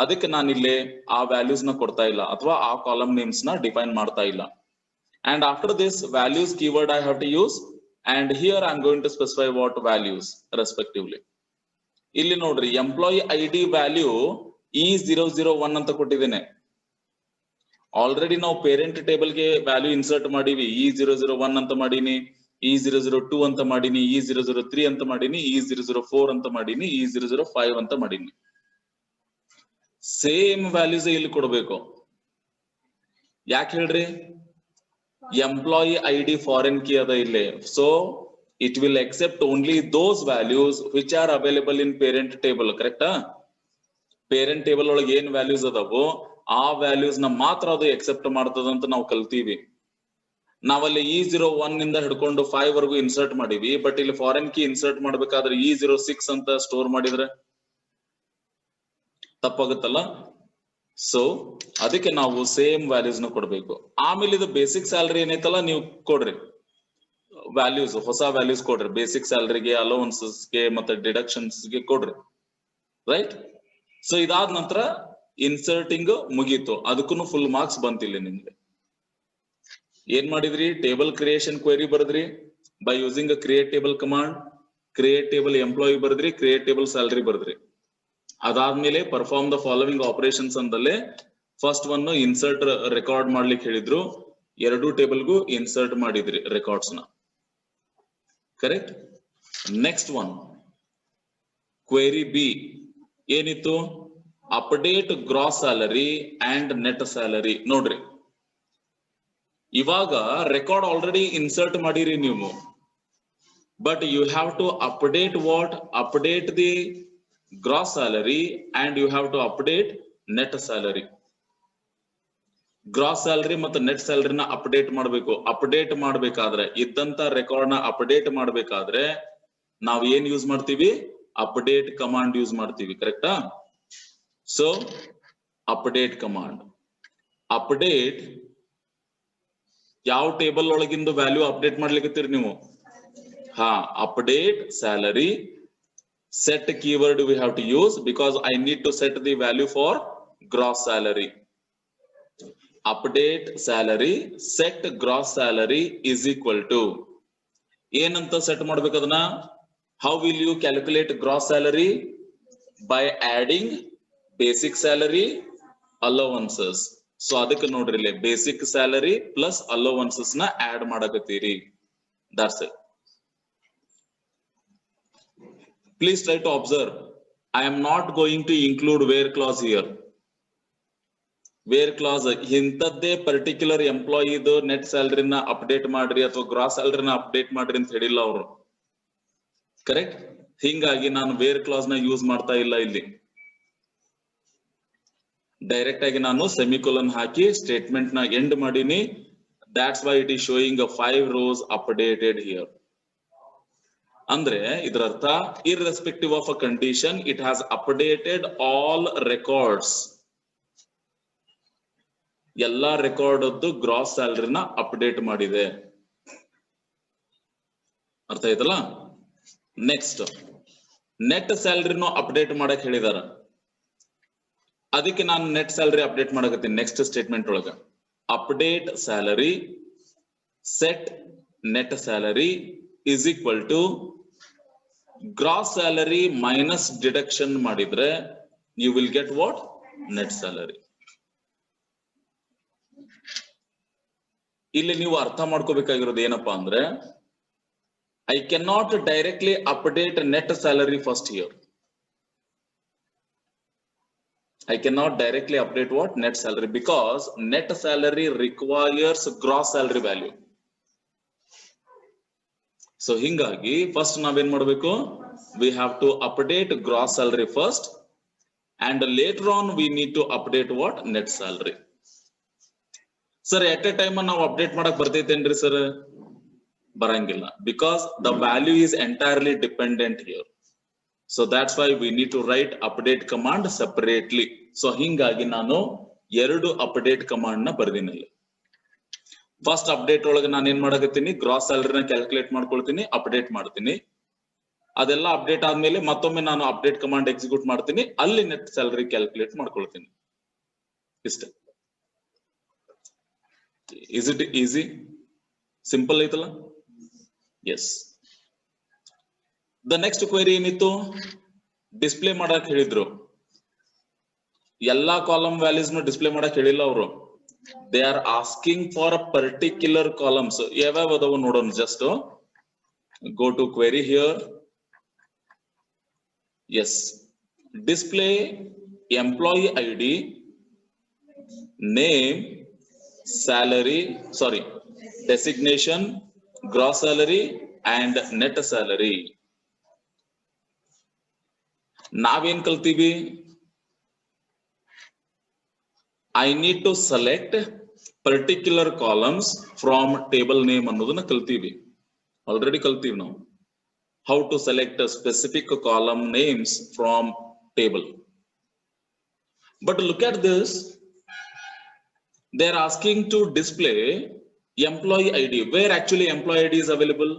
ಅದಕ್ಕೆ ನಾನು ಇಲ್ಲಿ ಆ ವ್ಯಾಲ್ಯೂಸ್ ನ ಕೊಡ್ತಾ ಇಲ್ಲ, ಅಥವಾ ಆ ಕಾಲಮ್ ನೇಮ್ಸ್ ನ ಡಿಫೈನ್ ಮಾಡ್ತಾ ಇಲ್ಲ. And after this values keyword I have to use, and here I am going to specify what values respectively. ಇಲ್ಲಿ ನೋಡ್ರಿ ಎಂಪ್ಲಾಯಿ ಐಡಿ ವ್ಯಾಲ್ಯೂ E001 ಅಂತ ಕೊಟ್ಟಿದ್ದೇನೆ. ಆಲ್ರೆಡಿ ನಾವು ಪೇರೆಂಟ್ ಟೇಬಲ್ ಗೆ ವ್ಯಾಲ್ಯೂ ಇನ್ಸರ್ಟ್ ಮಾಡೀವಿ. E001 ಅಂತ ಮಾಡೀನಿ, E002 ಅಂತ ಮಾಡೀನಿ, E003 ಅಂತ ಮಾಡೀನಿ, E004 ಅಂತ ಮಾಡೀನಿ, E005 ಅಂತ ಮಾಡೀನಿ. ಸೇಮ್ ವ್ಯಾಲ್ಯೂಸ್ ಇಲ್ಲಿ ಕೊಡಬೇಕು. ಯಾಕೆ ಹೇಳ್ರಿ? ಎಂಪ್ಲಾಯಿ ಐಡಿ ಫಾರಿನ್ ಕೀ ಅದ ಇಲ್ಲಿ. So it will accept only those values which are available in parent table. ಕರೆಕ್ಟಾ? ಪೇರೆಂಟ್ ಟೇಬಲ್ ಒಳಗೆ ಏನ್ ವ್ಯಾಲ್ಯೂಸ್ ಅದಾವೋ ಆ ವ್ಯಾಲ್ಯೂಸ್ ನ ಮಾತ್ರ ಅದು ಎಕ್ಸೆಪ್ಟ್ ಮಾಡ್ತದಂತ ನಾವು ಕಲ್ತೀವಿ. ನಾವಲ್ಲಿ E01 ಇಂದ ಹಿಡ್ಕೊಂಡು 5 ವರೆಗೂ ಇನ್ಸರ್ಟ್ ಮಾಡಿವಿ. ಬಟ್ ಇಲ್ಲಿ ಫಾರಿನ್ ಕೀ ಇನ್ಸರ್ಟ್ ಮಾಡ್ಬೇಕಾದ್ರೆ E06 ಅಂತ ಸ್ಟೋರ್ ಮಾಡಿದ್ರೆ ತಪ್ಪಾಗುತ್ತಲ್ಲ. ಸೊ ಅದಕ್ಕೆ ನಾವು ಸೇಮ್ ವ್ಯಾಲ್ಯೂಸ್ ನ ಕೊಡ್ಬೇಕು. ಆಮೇಲೆ ಇದು ಬೇಸಿಕ್ ಸ್ಯಾಲರಿ ಏನೈತಲ್ಲ ನೀವು ಕೊಡ್ರಿ ವ್ಯಾಲ್ಯೂಸ್, ಹೊಸ ವ್ಯಾಲ್ಯೂಸ್ ಕೊಡ್ರಿ. ಬೇಸಿಕ್ ಸ್ಯಾಲರಿಗೆ, ಅಲೋವನ್ಸಸ್ಗೆ ಮತ್ತೆ ಡಿಡಕ್ಷನ್ಸ್ಗೆ ಕೊಡ್ರಿ. ರೈಟ್? ಸೊ ಇದಾದ ನಂತರ ಇನ್ಸರ್ಟಿಂಗ್ ಮುಗೀತು. ಅದಕ್ಕೂ ಫುಲ್ ಮಾರ್ಕ್ಸ್ ಬಂತಿಲ್ಲ ನಿಮ್ಗೆ. ಏನ್ ಮಾಡಿದ್ರಿ? ಟೇಬಲ್ ಕ್ರಿಯೇಷನ್ ಕ್ವೆರಿ ಬರದ್ರಿ by using a create table command. Create table employee ಬರದ್ರಿ, ಕ್ರಿಯೇಟ್ ಟೇಬಲ್ ಸ್ಯಾಲರಿ ಬರದ್ರಿ. ಅದಾದ್ಮೇಲೆ ಪರ್ಫಾರ್ಮ್ ದ ಫಾಲೋವಿಂಗ್ ಆಪರೇಷನ್ಸ್ ಅಂದಲ್ಲೇ ಫಸ್ಟ್ ಒನ್ ಇನ್ಸರ್ಟ್ ರೆಕಾರ್ಡ್ ಮಾಡ್ಲಿಕ್ಕೆ ಹೇಳಿದ್ರು. ಎರಡೂ ಟೇಬಲ್ಗೂ ಇನ್ಸರ್ಟ್ ಮಾಡಿದ್ರಿ ರೆಕಾರ್ಡ್ಸ್ ನ. Correct? Next one query B ಏನಿತ್ತು? Update gross salary and net salary. ನೋಡ್ರಿ ಇವಾಗ ರೆಕಾರ್ಡ್ ಆಲ್ರೆಡಿ ಇನ್ಸರ್ಟ್ ಮಾಡಿರಿ ನೀವು, but you have to update what? Update the gross salary and you have to update net salary. Gross salary ಮತ್ತು net ಸ್ಯಾಲರಿನ update ಮಾಡಬೇಕು. Update ಮಾಡಬೇಕಾದ್ರೆ ಇದ್ದಂತ record ನ ಅಪ್ಡೇಟ್ ಮಾಡಬೇಕಾದ್ರೆ ನಾವ್ ಏನ್ ಯೂಸ್ ಮಾಡ್ತೀವಿ? ಅಪ್ಡೇಟ್ ಕಮಾಂಡ್ ಯೂಸ್ ಮಾಡ್ತೀವಿ. ಕರೆಕ್ಟಾ? So update command. ಅಪ್ಡೇಟ್ ಯಾವ ಟೇಬಲ್ ಒಳಗಿಂದು ವ್ಯಾಲ್ಯೂ ಅಪ್ಡೇಟ್ ಮಾಡ್ಲಿಕ್ಕತ್ತೀರಿ ನೀವು? update salary. Set keyword we have to use because I need to set the value for gross salary. Update salary, set gross salary is equal to ಏನಂತ set ಮಾಡ್ಬೇಕದನ್ನ? How will you calculate gross salary? By adding basic salary, allowances. So ಅದಕ್ಕೆ ನೋಡ್ರಿ ಇಲ್ಲಿ basic salary plus allowances ನ add ಮಾಡಕತ್ತೀರಿ. That's it. Please try to observe. I am not going to include where clause here. Where clause ಇಂತದ್ದೇ particular ಎಂಪ್ಲಾಯಿದು net ಸ್ಯಾಲರಿನ update ಮಾಡ್ರಿ ಅಥವಾ gross ಸ್ಯಾಲರಿನ update ಮಾಡ್ರಿ ಅಂತ ಹೇಳಿಲ್ಲ ಅವರು. ಕರೆಕ್ಟ್? ಹಿಂಗಾಗಿ ನಾನು ವೇರ್ ಕ್ಲಾಸ್ ನ ಯೂಸ್ ಮಾಡ್ತಾ ಇಲ್ಲ ಇಲ್ಲಿ. ಡೈರೆಕ್ಟ್ ಆಗಿ ನಾನು ಸೆಮಿಕೋಲನ್ ಹಾಕಿ ಸ್ಟೇಟ್ಮೆಂಟ್ ನ ಎಂಡ್ ಮಾಡೀನಿ. That's why it is showing a 5 rows updated here. ಅಂದ್ರೆ ಇದರ ಅರ್ಥ irrespective of a condition, it has updated all records. ಎಲ್ಲಾ ರೆಕಾರ್ಡ್ ಅದ್ದು ಗ್ರಾಸ್ ಸ್ಯಾಲರಿನ ಅಪ್ಡೇಟ್ ಮಾಡಿದೆ. ಅರ್ಥ ಆಯ್ತಲ್ಲ? ನೆಕ್ಸ್ಟ್ ನೆಟ್ ಸ್ಯಾಲರಿನೂ ಅಪ್ಡೇಟ್ ಮಾಡಕ್ ಹೇಳಿದಾರ. ಅದಕ್ಕೆ ನಾನು ನೆಟ್ ಸ್ಯಾಲರಿ ಅಪ್ಡೇಟ್ ಮಾಡಕತ್ತೀನಿ ನೆಕ್ಸ್ಟ್ ಸ್ಟೇಟ್ಮೆಂಟ್ ಒಳಗ. Update salary set net salary is equal to gross salary minus deduction ಮಾಡಿದ್ರೆ you will get what? Net salary. ಇಲ್ಲಿ ನೀವು ಅರ್ಥ ಮಾಡ್ಕೋಬೇಕಾಗಿರೋದು ಏನಪ್ಪಾ ಅಂದ್ರೆ I cannot directly update net salary first here. I cannot directly update what? Net salary, because net salary requires gross salary value. So hingagi first naven madbeku, we have to update gross salary first, and later on we need to update what? Net salary. Sir, at a time ನಾವು update ಮಾಡಕ್ ಬರ್ತೈತೇನ್ರಿ sir? ಬರಂಗಿಲ್ಲ, because the value is entirely dependent here. So that's why we need to write update command separately. So hingagi ನಾನು ಎರಡು update command ನ ಬರ್ದಿನಿ. First update ಒಳಗೆ ನಾನು ಏನ್ ಮಾಡಕತ್ತೀನಿ? Gross ಸ್ಯಾಲರಿನ calculate ಮಾಡ್ಕೊಳ್ತೀನಿ, ಅಪ್ಡೇಟ್ ಮಾಡ್ತೀನಿ. ಅದೆಲ್ಲ ಅಪ್ಡೇಟ್ ಆದ್ಮೇಲೆ ಮತ್ತೊಮ್ಮೆ ನಾನು ಅಪ್ಡೇಟ್ ಕಮಾಂಡ್ ಎಕ್ಸಿಕ್ಯೂಟ್ ಮಾಡ್ತೀನಿ, ಅಲ್ಲಿ ನೆಟ್ ಸ್ಯಾಲರಿ ಕ್ಯಾಲ್ಕುಲೇಟ್ ಮಾಡ್ಕೊಳ್ತೀನಿ. ಇಷ್ಟೇ. Is it easy? ಸಿಂಪಲ್ ಐತಲ್ಲ? ಎಸ್. ದ ನೆಕ್ಸ್ಟ್ ಕ್ವೆರಿ ಏನಿತ್ತು? ಡಿಸ್ಪ್ಲೇ ಮಾಡಕ್ ಹೇಳಿದ್ರು. ಎಲ್ಲಾ ಕಾಲಮ್ ವ್ಯಾಲ್ಯೂಸ್ ನು ಡಿಸ್ಪ್ಲೇ ಮಾಡಕ್ ಹೇಳಿಲ್ಲ ಅವರು. They are asking for a particular columns. ಯಾವ್ಯಾವ ಅದಾವ ನೋಡೋಣ. Just go to query here. Yes, display employee ID, name, salary, sorry, designation, gross salary and net salary. ನಾವೇನ್ ಕಲ್ತೀವಿ? I need to select particular columns from table name ಅನ್ನೋದನ್ನ ಕಲ್ತೀವಿ. Already ಕಲ್ತೀವಿ ನಾವು. How to select a specific column names from table. But look at this. They are asking to display employee ID. Where actually employee ID is available?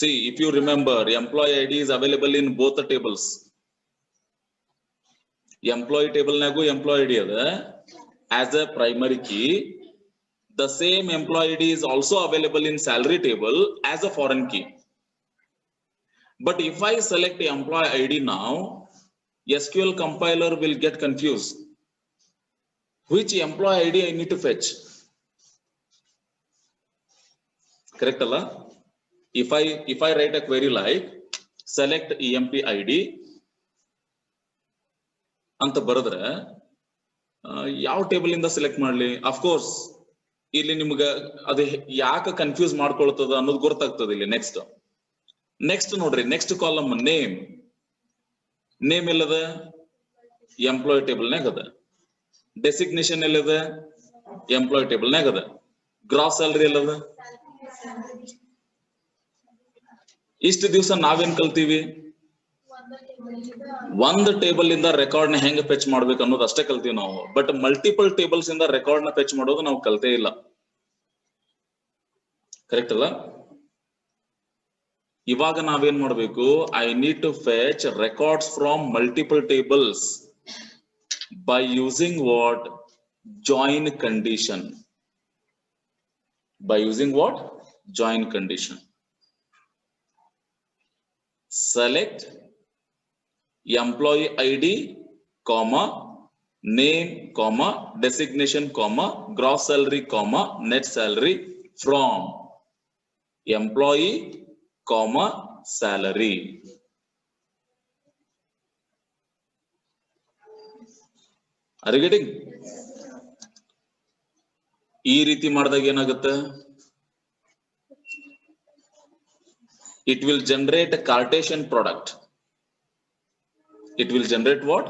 See, if you remember, employee ID is available in both the tables. Employee table nago employee ID ada as a primary key. The same employee ID is also available in salary table as a foreign key. But if I select the employee ID now, SQL compiler will get confused. Which employee ID I need to fetch? Correct alla? If I write a query like select EMP ID ಅಂತ ಬರೆದ್ರೆ ಯಾವ table ಇಂದ select ಮಾಡ್ಲಿ? Of course ಇಲ್ಲಿ ನಿಮ್ಗೆ ಅದು ಯಾಕೆ confuse ಮಾಡ್ಕೊಳ್ತದ ಅನ್ನೋದು ಗೊತ್ತಾಗ್ತದೆ ಇಲ್ಲಿ. ನೆಕ್ಸ್ಟ್ ನೋಡ್ರಿ, ನೆಕ್ಸ್ಟ್ ಕಾಲಮ್ ನೇಮ್ ಎಲ್ಲದ? ಎಂಪ್ಲಾಯ್ ಟೇಬಲ್ ನಾಗ ಅದ. ಡೆಸಿಗ್ನೇಷನ್ ಎಲ್ಲದ? ಎಂಪ್ಲಾಯ್ ಟೇಬಲ್ ನಾಗ ಅದ. ಗ್ರಾಸ್ ಸ್ಯಾಲರಿ ಎಲ್ಲದ? ಇಷ್ಟು ದಿವಸ ನಾವೇನ್ ಕಲ್ತೀವಿ? ಒಂದು ಟೇಬಲ್ ಇಂದ ರೆಕಾರ್ಡ್ ನ ಹೆಂಗ ಫೆಚ್ ಮಾಡ್ಬೇಕು ಅನ್ನೋದು ಅಷ್ಟೇ ಕಲ್ತೀವಿ ನಾವು. ಬಟ್ ಮಲ್ಟಿಪಲ್ ಟೇಬಲ್ಸ್ ಇಂದ ರೆಕಾರ್ಡ್ ನ ಫೆಚ್ ಮಾಡೋದು ನಾವು ಕಲ್ತೇ ಇಲ್ಲ. ಕರೆಕ್ಟ್ ಅಲ್ಲ? ಇವಾಗ ನಾವೇನ್ ಮಾಡ್ಬೇಕು? I need to fetch records from multiple tables by using what? Join condition. By using what? Join condition. Select employee ID, comma, name, comma, designation, comma, gross salary, comma, net salary from employee, comma, salary. Are you getting? ಈ ರೀತಿ ಮಾಡಿದಾಗ ಏನಾಗುತ್ತೆ? It will generate a Cartesian product. It will generate what?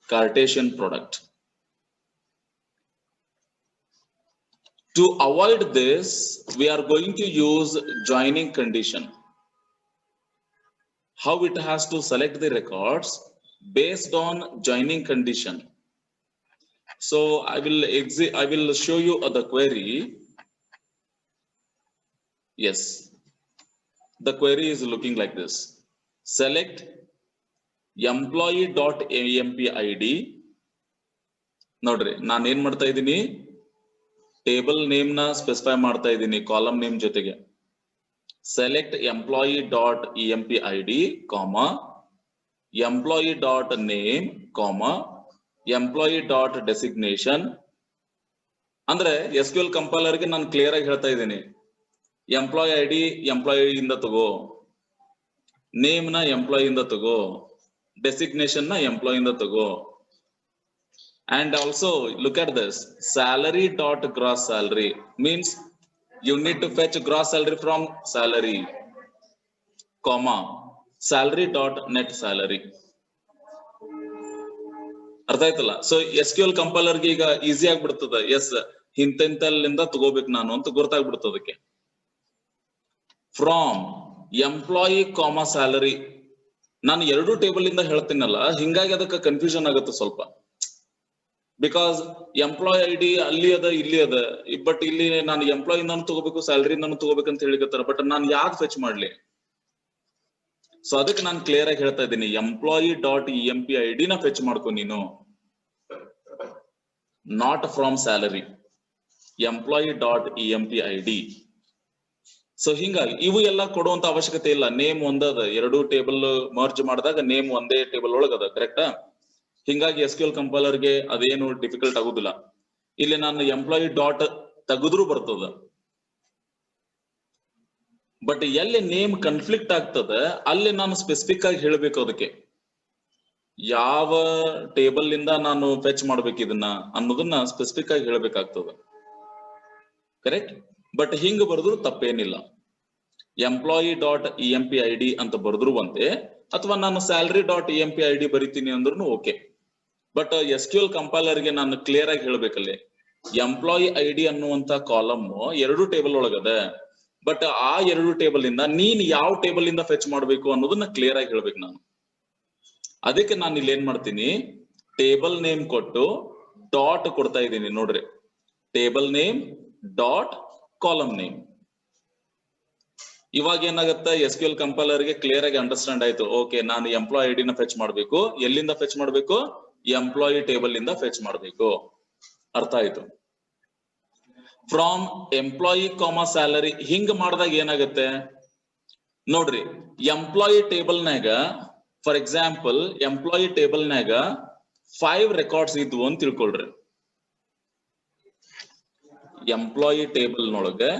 Cartesian product. To avoid this, we are going to use joining condition. How it has to select the records based on joining condition. So I will show you the query. Yes, the query is looking like this. Select employee.emp ID. ನೋಡ್ರಿ, ನಾನು ಏನ್ ಮಾಡ್ತಾ ಇದ್ದೀನಿ? Table name ನ specify ಮಾಡ್ತಾ ಇದ್ದೀನಿ column name ಜೊತೆಗೆ. Select employee.emp ID, comma, employee.name, comma, employee.designation. ಅಂದ್ರೆ SQL ಕಂಪೈಲರ್ ಗೆ ನಾನು ಕ್ಲಿಯರ್ ಆಗಿ ಹೇಳ್ತಾ ಇದ್ದೀನಿ, ಎಂಪ್ಲಾಯ್ ಐಡಿ ಎಂಪ್ಲಾಯ್ ಇಂದ ತಗೋ, ನೇಮ್ ನ ಎಂಪ್ಲಾಯಿ ಇಂದ ತಗೋ, ಡೆಸಿಗ್ನೇಷನ್ ನ ಎಂಪ್ಲಾಯಿ ಇಂದ ತಗೋ. And also look at this, salary dot gross salary means you need to fetch gross salary from salary, comma salary dot net salary. ಅರ್ಥ ಆಯ್ತಲ್ಲ? ಸೊ SQL ಕಂಪೈಲರ್ ಗೆ ಈಗ ಈಸಿ ಆಗ್ಬಿಡ್ತದ. ಎಸ್, ಇಂತೆಂತಲ್ಲಿಂದ ತಗೋಬೇಕು ನಾನು ಅಂತ ಗೊತ್ತಾಗ್ಬಿಡ್ತದ ಅದಕ್ಕೆ. ಫ್ರಾಮ್ ಎಂಪ್ಲಾಯಿ ಕಾಮಾ ಸ್ಯಾಲರಿ, ನಾನು ಎರಡು ಟೇಬಲ್ ಇಂದ ಹೇಳ್ತೀನಲ್ಲ, ಹಿಂಗಾಗಿ ಅದಕ್ಕೆ ಕನ್ಫ್ಯೂಷನ್ ಆಗುತ್ತೆ ಸ್ವಲ್ಪ. ಬಿಕಾಸ್ ಎಂಪ್ಲಾಯ್ ಐ ಡಿ ಅಲ್ಲಿ ಅದ ಇಲ್ಲಿ ಅದ, ಬಟ್ ಇಲ್ಲಿ ನಾನು ಎಂಪ್ಲಾಯಿ ನಾನು ತಗೋಬೇಕು, ಸ್ಯಾಲರಿ ನಾನು ತಗೋಬೇಕಂತ ಹೇಳಿಕತ್ತಾರ, ಬಟ್ ನಾನು ಯಾವ್ದು ಫೆಚ್ ಮಾಡ್ಲಿ? ಸೊ ಅದಕ್ಕೆ ನಾನು ಕ್ಲಿಯರ್ ಆಗಿ ಹೇಳ್ತಾ ಇದ್ದೀನಿ, ಎಂಪ್ಲಾಯಿ ಡಾಟ್ EMP-ID ನ ಫೆಚ್ ಮಾಡ್ಕೊ ನೀನು, not from salary, employee dot EMP-ID. So ಹಿಂಗಾಗಿ ಇವು ಎಲ್ಲ ಕೊಡುವಂತ ಅವಶ್ಯಕತೆ ಇಲ್ಲ. ನೇಮ್ ಒಂದದ, ಎರಡು ಟೇಬಲ್ ಮರ್ಜ್ ಮಾಡಿದಾಗ ನೇಮ್ ಒಂದೇ ಟೇಬಲ್ ಒಳಗದ, ಕರೆಕ್ಟಾ? ಹಿಂಗಾಗಿ SQL ಕಂಪೈಲರ್ ಗೆ ಅದೇನು ಡಿಫಿಕಲ್ಟ್ ಆಗುದಿಲ್ಲ. ಇಲ್ಲಿ ನಾನು ಎಂಪ್ಲಾಯಿ ಡಾಟ್ ತೆಗೆದ್ರೂ ಬರ್ತದ, ಬಟ್ ಎಲ್ಲಿ ನೇಮ್ ಕನ್ಫ್ಲಿಕ್ಟ್ ಆಗ್ತದ ಅಲ್ಲಿ ನಾನು ಸ್ಪೆಸಿಫಿಕ್ ಆಗಿ ಹೇಳ್ಬೇಕು ಅದಕ್ಕೆ ಯಾವ ಟೇಬಲ್ ಇಂದ ನಾನು ಫೆಚ್ ಮಾಡ್ಬೇಕು ಇದನ್ನ ಅನ್ನೋದನ್ನ ಸ್ಪೆಸಿಫಿಕ್ ಆಗಿ ಹೇಳ್ಬೇಕಾಗ್ತದ, ಕರೆಕ್ಟ್? ಬಟ್ ಹಿಂಗ ಬರೆದ್ರು ತಪ್ಪೇನಿಲ್ಲ. ಎಂಪ್ಲಾಯಿ ಡಾಟ್ EMP-ID ಅಂತ ಬರೆದ್ರು ಒಂದೇ, ಅಥವಾ ನಾನು ಸ್ಯಾಲರಿ ಡಾಟ್ EMP-ID ಬರಿತೀನಿ ಅಂದ್ರೂ ಓಕೆ. ಬಟ್ SQL ಕಂಪೈಲರ್ ಗೆ ನಾನು ಕ್ಲಿಯರ್ ಆಗಿ ಹೇಳ್ಬೇಕಲ್ಲಿ, ಎಂಪ್ಲಾಯಿ ID ಅನ್ನುವಂತ ಕಾಲಮ್ ಎರಡು ಟೇಬಲ್ ಒಳಗದ, ಬಟ್ ಆ ಎರಡು ಟೇಬಲ್ ಇಂದ ನೀನ್ ಯಾವ ಟೇಬಲ್ ಇಂದ ಫೆಚ್ ಮಾಡ್ಬೇಕು ಅನ್ನೋದನ್ನ ಕ್ಲಿಯರ್ ಆಗಿ ಹೇಳ್ಬೇಕು ನಾನು. ಅದಕ್ಕೆ ನಾನು ಇಲ್ಲಿ ಏನ್ ಮಾಡ್ತೀನಿ, ಟೇಬಲ್ ನೇಮ್ ಕೊಟ್ಟು ಡಾಟ್ ಕೊಡ್ತಾ ಇದ್ದೀನಿ ನೋಡ್ರಿ, table name dot column name. ಇವಾಗ ಏನಾಗುತ್ತೆ, SQL ಕಂಪೈಲರ್ ಗೆ ಕ್ಲಿಯರ್ ಆಗಿ ಅಂಡರ್ಸ್ಟ್ಯಾಂಡ್ ಆಯ್ತು. ಓಕೆ, ನಾನು ಎಂಪ್ಲಾಯಿ ID ನ ಫೆಚ್ ಮಾಡ್ಬೇಕು, ಎಲ್ಲಿಂದ ಫೆಚ್ ಮಾಡ್ಬೇಕು? ಎಂಪ್ಲಾಯಿ ಟೇಬಲ್ ಇಂದ ಫೆಚ್ ಮಾಡ್ಬೇಕು. ಅರ್ಥ ಆಯ್ತು? ಫ್ರಾಮ್ ಎಂಪ್ಲಾಯಿ ಕಾಮಾ ಸ್ಯಾಲರಿ ಹಿಂಗ್ ಮಾಡಿದಾಗ ಏನಾಗುತ್ತೆ ನೋಡ್ರಿ, ಎಂಪ್ಲಾಯಿ ಟೇಬಲ್ ನಾಗ ಫಾರ್ ಎಕ್ಸಾಂಪಲ್ ಎಂಪ್ಲಾಯಿ ಟೇಬಲ್ ನಾಗ 5 ರೆಕಾರ್ಡ್ಸ್ ಇದ್ವು ಅಂತ ತಿಳ್ಕೊಳ್ರಿ. ಎಂಪ್ಲಾಯಿ ಟೇಬಲ್ ನೊಳಗೆ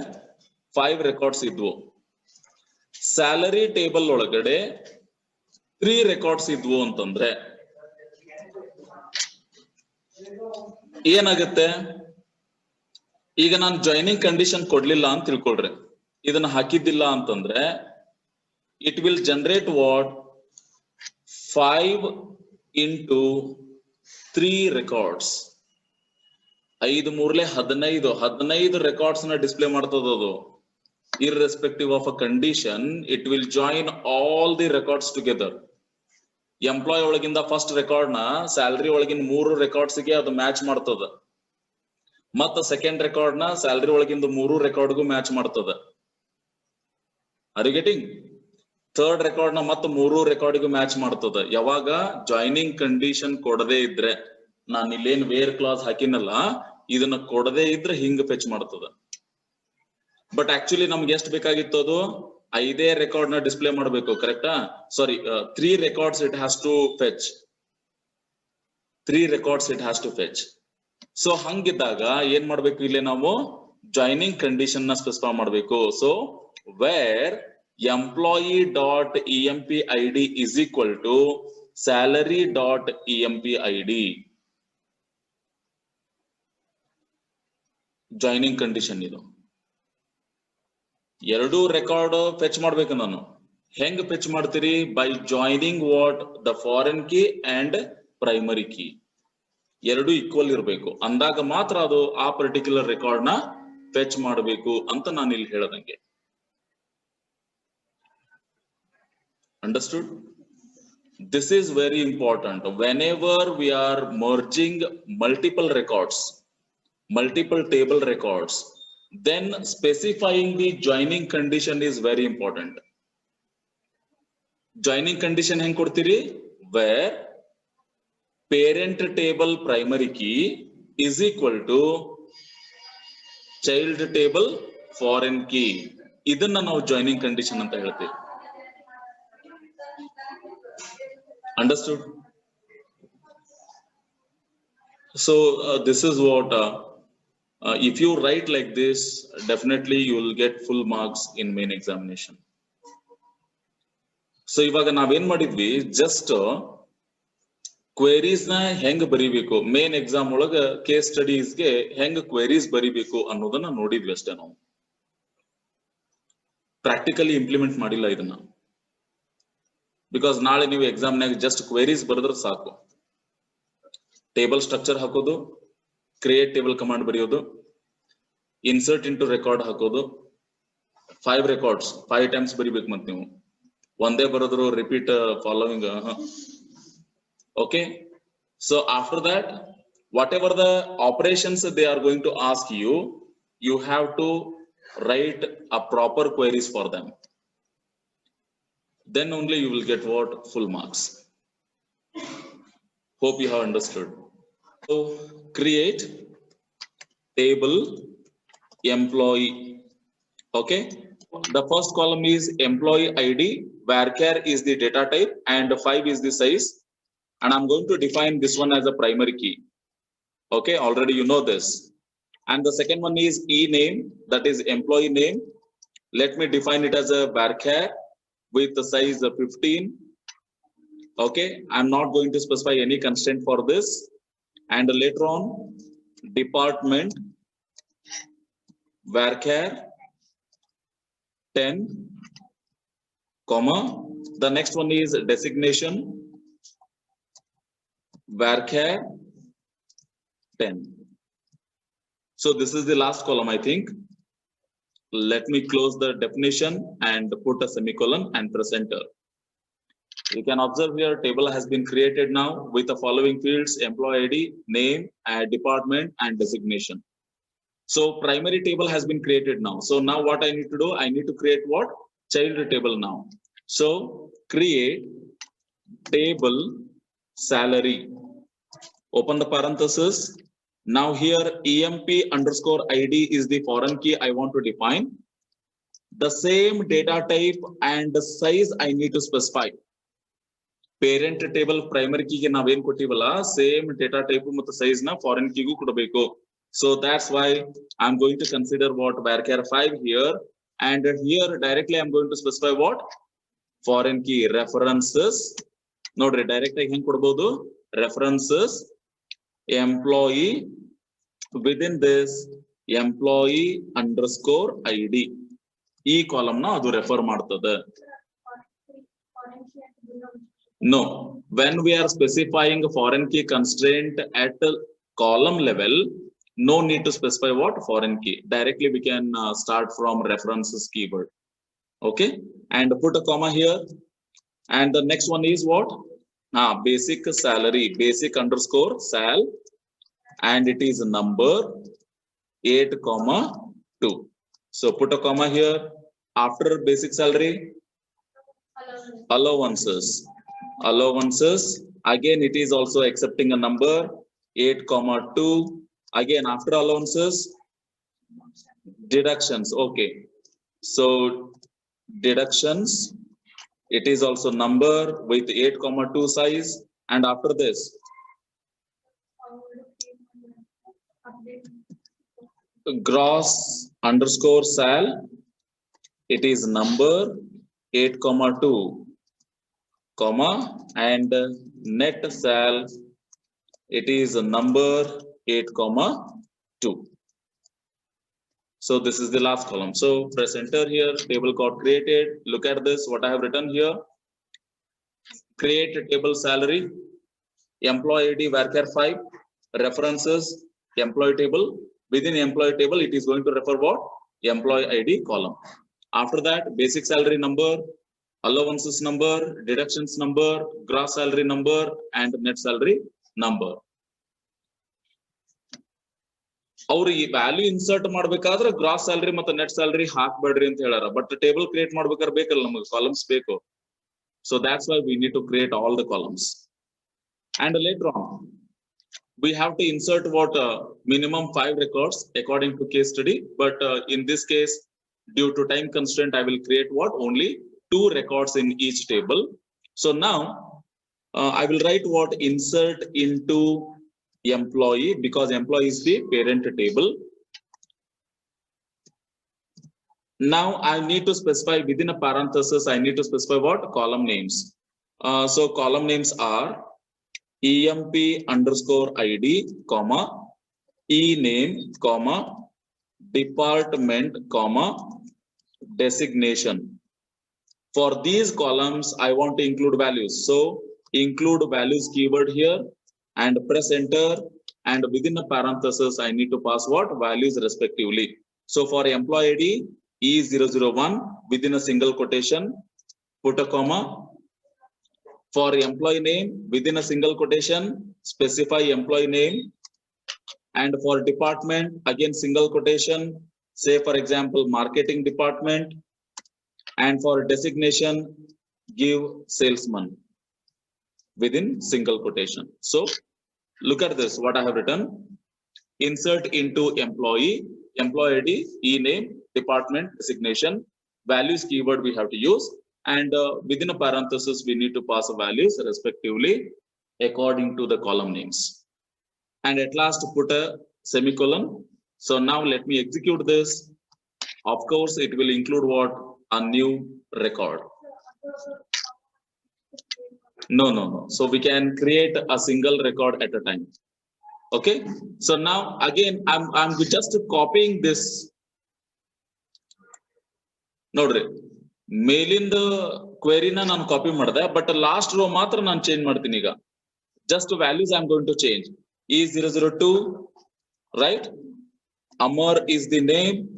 5 ರೆಕಾರ್ಡ್ಸ್ ಇದ್ವು, ಸ್ಯಾಲರಿ ಟೇಬಲ್ ಒಳಗಡೆ 3 ರೆಕಾರ್ಡ್ಸ್ ಇದ್ವು ಅಂತಂದ್ರೆ ಏನಾಗುತ್ತೆ? ಈಗ ನಾನು ಜಾಯ್ನಿಂಗ್ ಕಂಡೀಷನ್ ಕೊಡ್ಲಿಲ್ಲ ಅಂತ ತಿಳ್ಕೊಳ್ರಿ, ಇದನ್ನ ಹಾಕಿದ್ದಿಲ್ಲ ಅಂತಂದ್ರೆ it will generate what 5 into 3 records. 5 ಮೂರ್ಲೆ 15 records ನ ಡಿಸ್ಪ್ಲೇ ಮಾಡ್ತದ ಅದು. Irrespective of a condition, it will join all the records together. Employee ಒಳಗಿಂದ ಫಸ್ಟ್ ರೆಕಾರ್ಡ್ ನ ಸ್ಯಾಲರಿ ಒಳಗಿನ 3 ರೆಕಾರ್ಡ್ಸ್ ಗೆ ಅದು ಮ್ಯಾಚ್ ಮಾಡ್ತದ, ಮತ್ತ ಸೆಕೆಂಡ್ ರೆಕಾರ್ಡ್ ನ ಸ್ಯಾಲರಿ ಒಳಗಿಂದ 3 ರೆಕಾರ್ಡ್ಗೂ ಮ್ಯಾಚ್ ಮಾಡ್ತದ. Are you getting? Third record ನ ಮತ್ತ 3 ರೆಕಾರ್ಡ್ಗೂ ಮ್ಯಾಚ್ ಮಾಡ್ತದ. ಯಾವಾಗ ಜಾಯ್ನಿಂಗ್ ಕಂಡೀಷನ್ ಕೊಡದೇ ಇದ್ರೆ, ನಾನು ಇಲ್ಲೇನ್ ವೇರ್ ಕ್ಲಾಸ್ ಹಾಕಿನಲ್ಲ, ಇದನ್ನ ಕೊಡದೇ ಇದ್ರೆ ಹಿಂಗ್ ಫೆಚ್ ಮಾಡ್ತದ. ಬಟ್ ಆಕ್ಚುಲಿ ನಮ್ಗೆ ಎಷ್ಟು ಬೇಕಾಗಿತ್ತು? ಅದು 5 ರೆಕಾರ್ಡ್ ನ ಡಿಸ್ಪ್ಲೇ ಮಾಡಬೇಕು, ಕರೆಕ್ಟಾ? Sorry, 3 records it has to fetch. 3 records it has to fetch. So ಹಂಗಿದ್ದಾಗ ಏನ್ ಮಾಡ್ಬೇಕು? ಇಲ್ಲಿ ನಾವು ಜಾಯ್ನಿಂಗ್ ಕಂಡೀಷನ್ ನ ಸ್ಪೆಸಿಫೈ ಮಾಡಬೇಕು. So where employee dot EMP-ID is equal to salary dot EMP-ID. Joining condition ಇದು. ಎರಡು ರೆಕಾರ್ಡ್ ಫೆಚ್ ಮಾಡ್ಬೇಕು ನಾನು. ಹೆಂಗ್ ಫೆಚ್ ಮಾಡ್ತೀರಿ? By joining what the foreign key and primary key ಎರಡು ಈಕ್ವಲ್ ಇರಬೇಕು, ಅಂದಾಗ ಮಾತ್ರ ಅದು ಆ ಪರ್ಟಿಕ್ಯುಲರ್ ರೆಕಾರ್ಡ್ ನ ಫೆಚ್ ಮಾಡಬೇಕು ಅಂತ ನಾನು ಇಲ್ಲಿ ಹೇಳದಂಗೆ. Understood? This is very important. Whenever we are merging multiple records, multiple table records, then specifying the joining condition is very important. Joining condition heng kodtiri? Where parent table primary key is equal to child table foreign key. Idanna ನಾವು joining condition ಅಂತ ಹೇಳ್ತೀವಿ. Understood? So this is what if you write like this, definitely you will get full marks in main examination. So ಇವಾಗ ನಾವೇನ್ ಮಾಡಿದ್ವಿ, just queries ನ ಹೆಂಗ್ ಬರಿಬೇಕು, main exam ಒಳಗ ಕೇಸ್ ಸ್ಟಡೀಸ್ ಗೆ ಹೆಂಗ್ ಕ್ವೆರೀಸ್ ಬರಿಬೇಕು ಅನ್ನೋದನ್ನ ನೋಡಿದ್ವಿ ಅಷ್ಟೇ. ನಾವು ಪ್ರಾಕ್ಟಿಕಲಿ ಇಂಪ್ಲಿಮೆಂಟ್ ಮಾಡಿಲ್ಲ ಇದನ್ನ. ಬಿಕಾಸ್ ನಾಳೆ ನೀವು ಎಕ್ಸಾಮ್ನಾಗ ಜಸ್ಟ್ ಕ್ವೆರೀಸ್ ಬರೆದ್ರೆ ಸಾಕು. ಟೇಬಲ್ ಸ್ಟ್ರಕ್ಚರ್ ಹಾಕೋದು, ಕ್ರಿಯೇಟ್ ಟೇಬಲ್ ಕಮಾಂಡ್ ಬರೆಯೋದು, ಇನ್ಸರ್ಟ್ ಇಂಟು ರೆಕಾರ್ಡ್ ಹಾಕೋದು, 5 ರೆಕಾರ್ಡ್ಸ್ 5 ಟೈಮ್ಸ್ ಬರಿಬೇಕು. ಮತ್ತೆ ನೀವು ಒಂದೇ ಬರೋದ್ರು repeat following. Okay, so after that, whatever the operations they are going to ask you, you have to write a proper queries for them. Then only you will get what? Full marks. Hope you have understood. So create table employee. Okay, the first column is employee ID, varchar is the data type and 5 is the size. And I'm going to define this one as a primary key. Okay, already you know this. And the second one is e name, that is employee name. Let me define it as a varchar with the size of 15. Okay, I'm not going to specify any constraint for this. And later on, department varchar 10, comma. The next one is designation varchar 10. So this is the last column, I think. Let me close the definition and put a semicolon and press enter. You can observe here table has been created now with the following fields: employee ID, name, department and designation. So primary table has been created now. So now what I need to do? I need to create what? Child table now. So create table salary. Open the parenthesis. Now here EMP underscore ID is the foreign key I want to define. The same data type and the size I need to specify. Parent table primary key ge naven kotivala same data type ಮತ್ತು size na foreign key gu kodabeko. So that's why I'm going to consider what varchar 5 here, and here directly I'm going to specify what? Foreign key references. Nodri direct agi heng kodabodu? References employee, within this employee underscore ID. E column na adu refer ಮಾಡ್ತದೆ. No, when we are specifying foreign key constraint at column level, no need to specify what? Foreign key. Directly we can start from references keyword. Okay, and put a comma here. And the next one is what? Basic salary, basic underscore sal, and it is number 8,2. So put a comma here. After basic salary, allowances. Allowances, again it is also accepting a number 8,2. Again after allowances, deductions. Okay, so deductions, it is also number with 8,2 size. And after this, gross underscore sal, it is number 8,2, comma, and net sal, it is number 8,2. So this is the last column. So press enter here. Table got created. Look at this, what I have written here. Create a table salary, employee ID varchar 5, references employee table. Within employee table, it is going to refer what? Employee ID column. After that, basic salary number, allowances number, deductions number, gross salary number, and net salary number. ಅವ್ರು ಈ value insert ಮಾಡ್ಬೇಕಾದ್ರೆ gross salary ಮತ್ತೆ net salary ಹಾಕ್ಬೇಡ್ರಿ ಅಂತ ಹೇಳಾರ. But table create ಮಾಡ್ಬೇಕಾದ್ರೆ ಬೇಕಲ್ಲ ನಮಗೆ, columns ಬೇಕು. So that's why we need to create all the columns. And later on, we have to insert what? Minimum 5 records according to case study. But in this case, due to time constraint, I will create what? Only 2 records in each table. So now I will write what? Insert into employee, because employee is the parent table. Now I need to specify within a parenthesis, I need to specify what? Column names. So column names are EMP underscore ID, comma, E name, comma, department, comma, designation. For these columns, I want to include values. So include values keyword here and press enter. And within a parenthesis, I need to pass what? Values respectively. So for employee ID, E001 within a single quotation, put a comma. For employee name, within a single quotation, specify employee name. And for department, again single quotation, say for example, marketing department. And for designation, give salesman within single quotation. So look at this, what I have written. Insert into employee, employee ID, e-name, department, designation, values keyword we have to use. And within a parenthesis, we need to pass values respectively according to the column names. And at last, put a semicolon. So now let me execute this. Of course, it will include what? A new record. No. So we can create a single record at a time. Okay. So now again, I'm just copying this. Nodri, mailin the query na nan copy madde, but last row matra nan change madtini iga. Just values I'm going to change. E002, right? Amar is the name.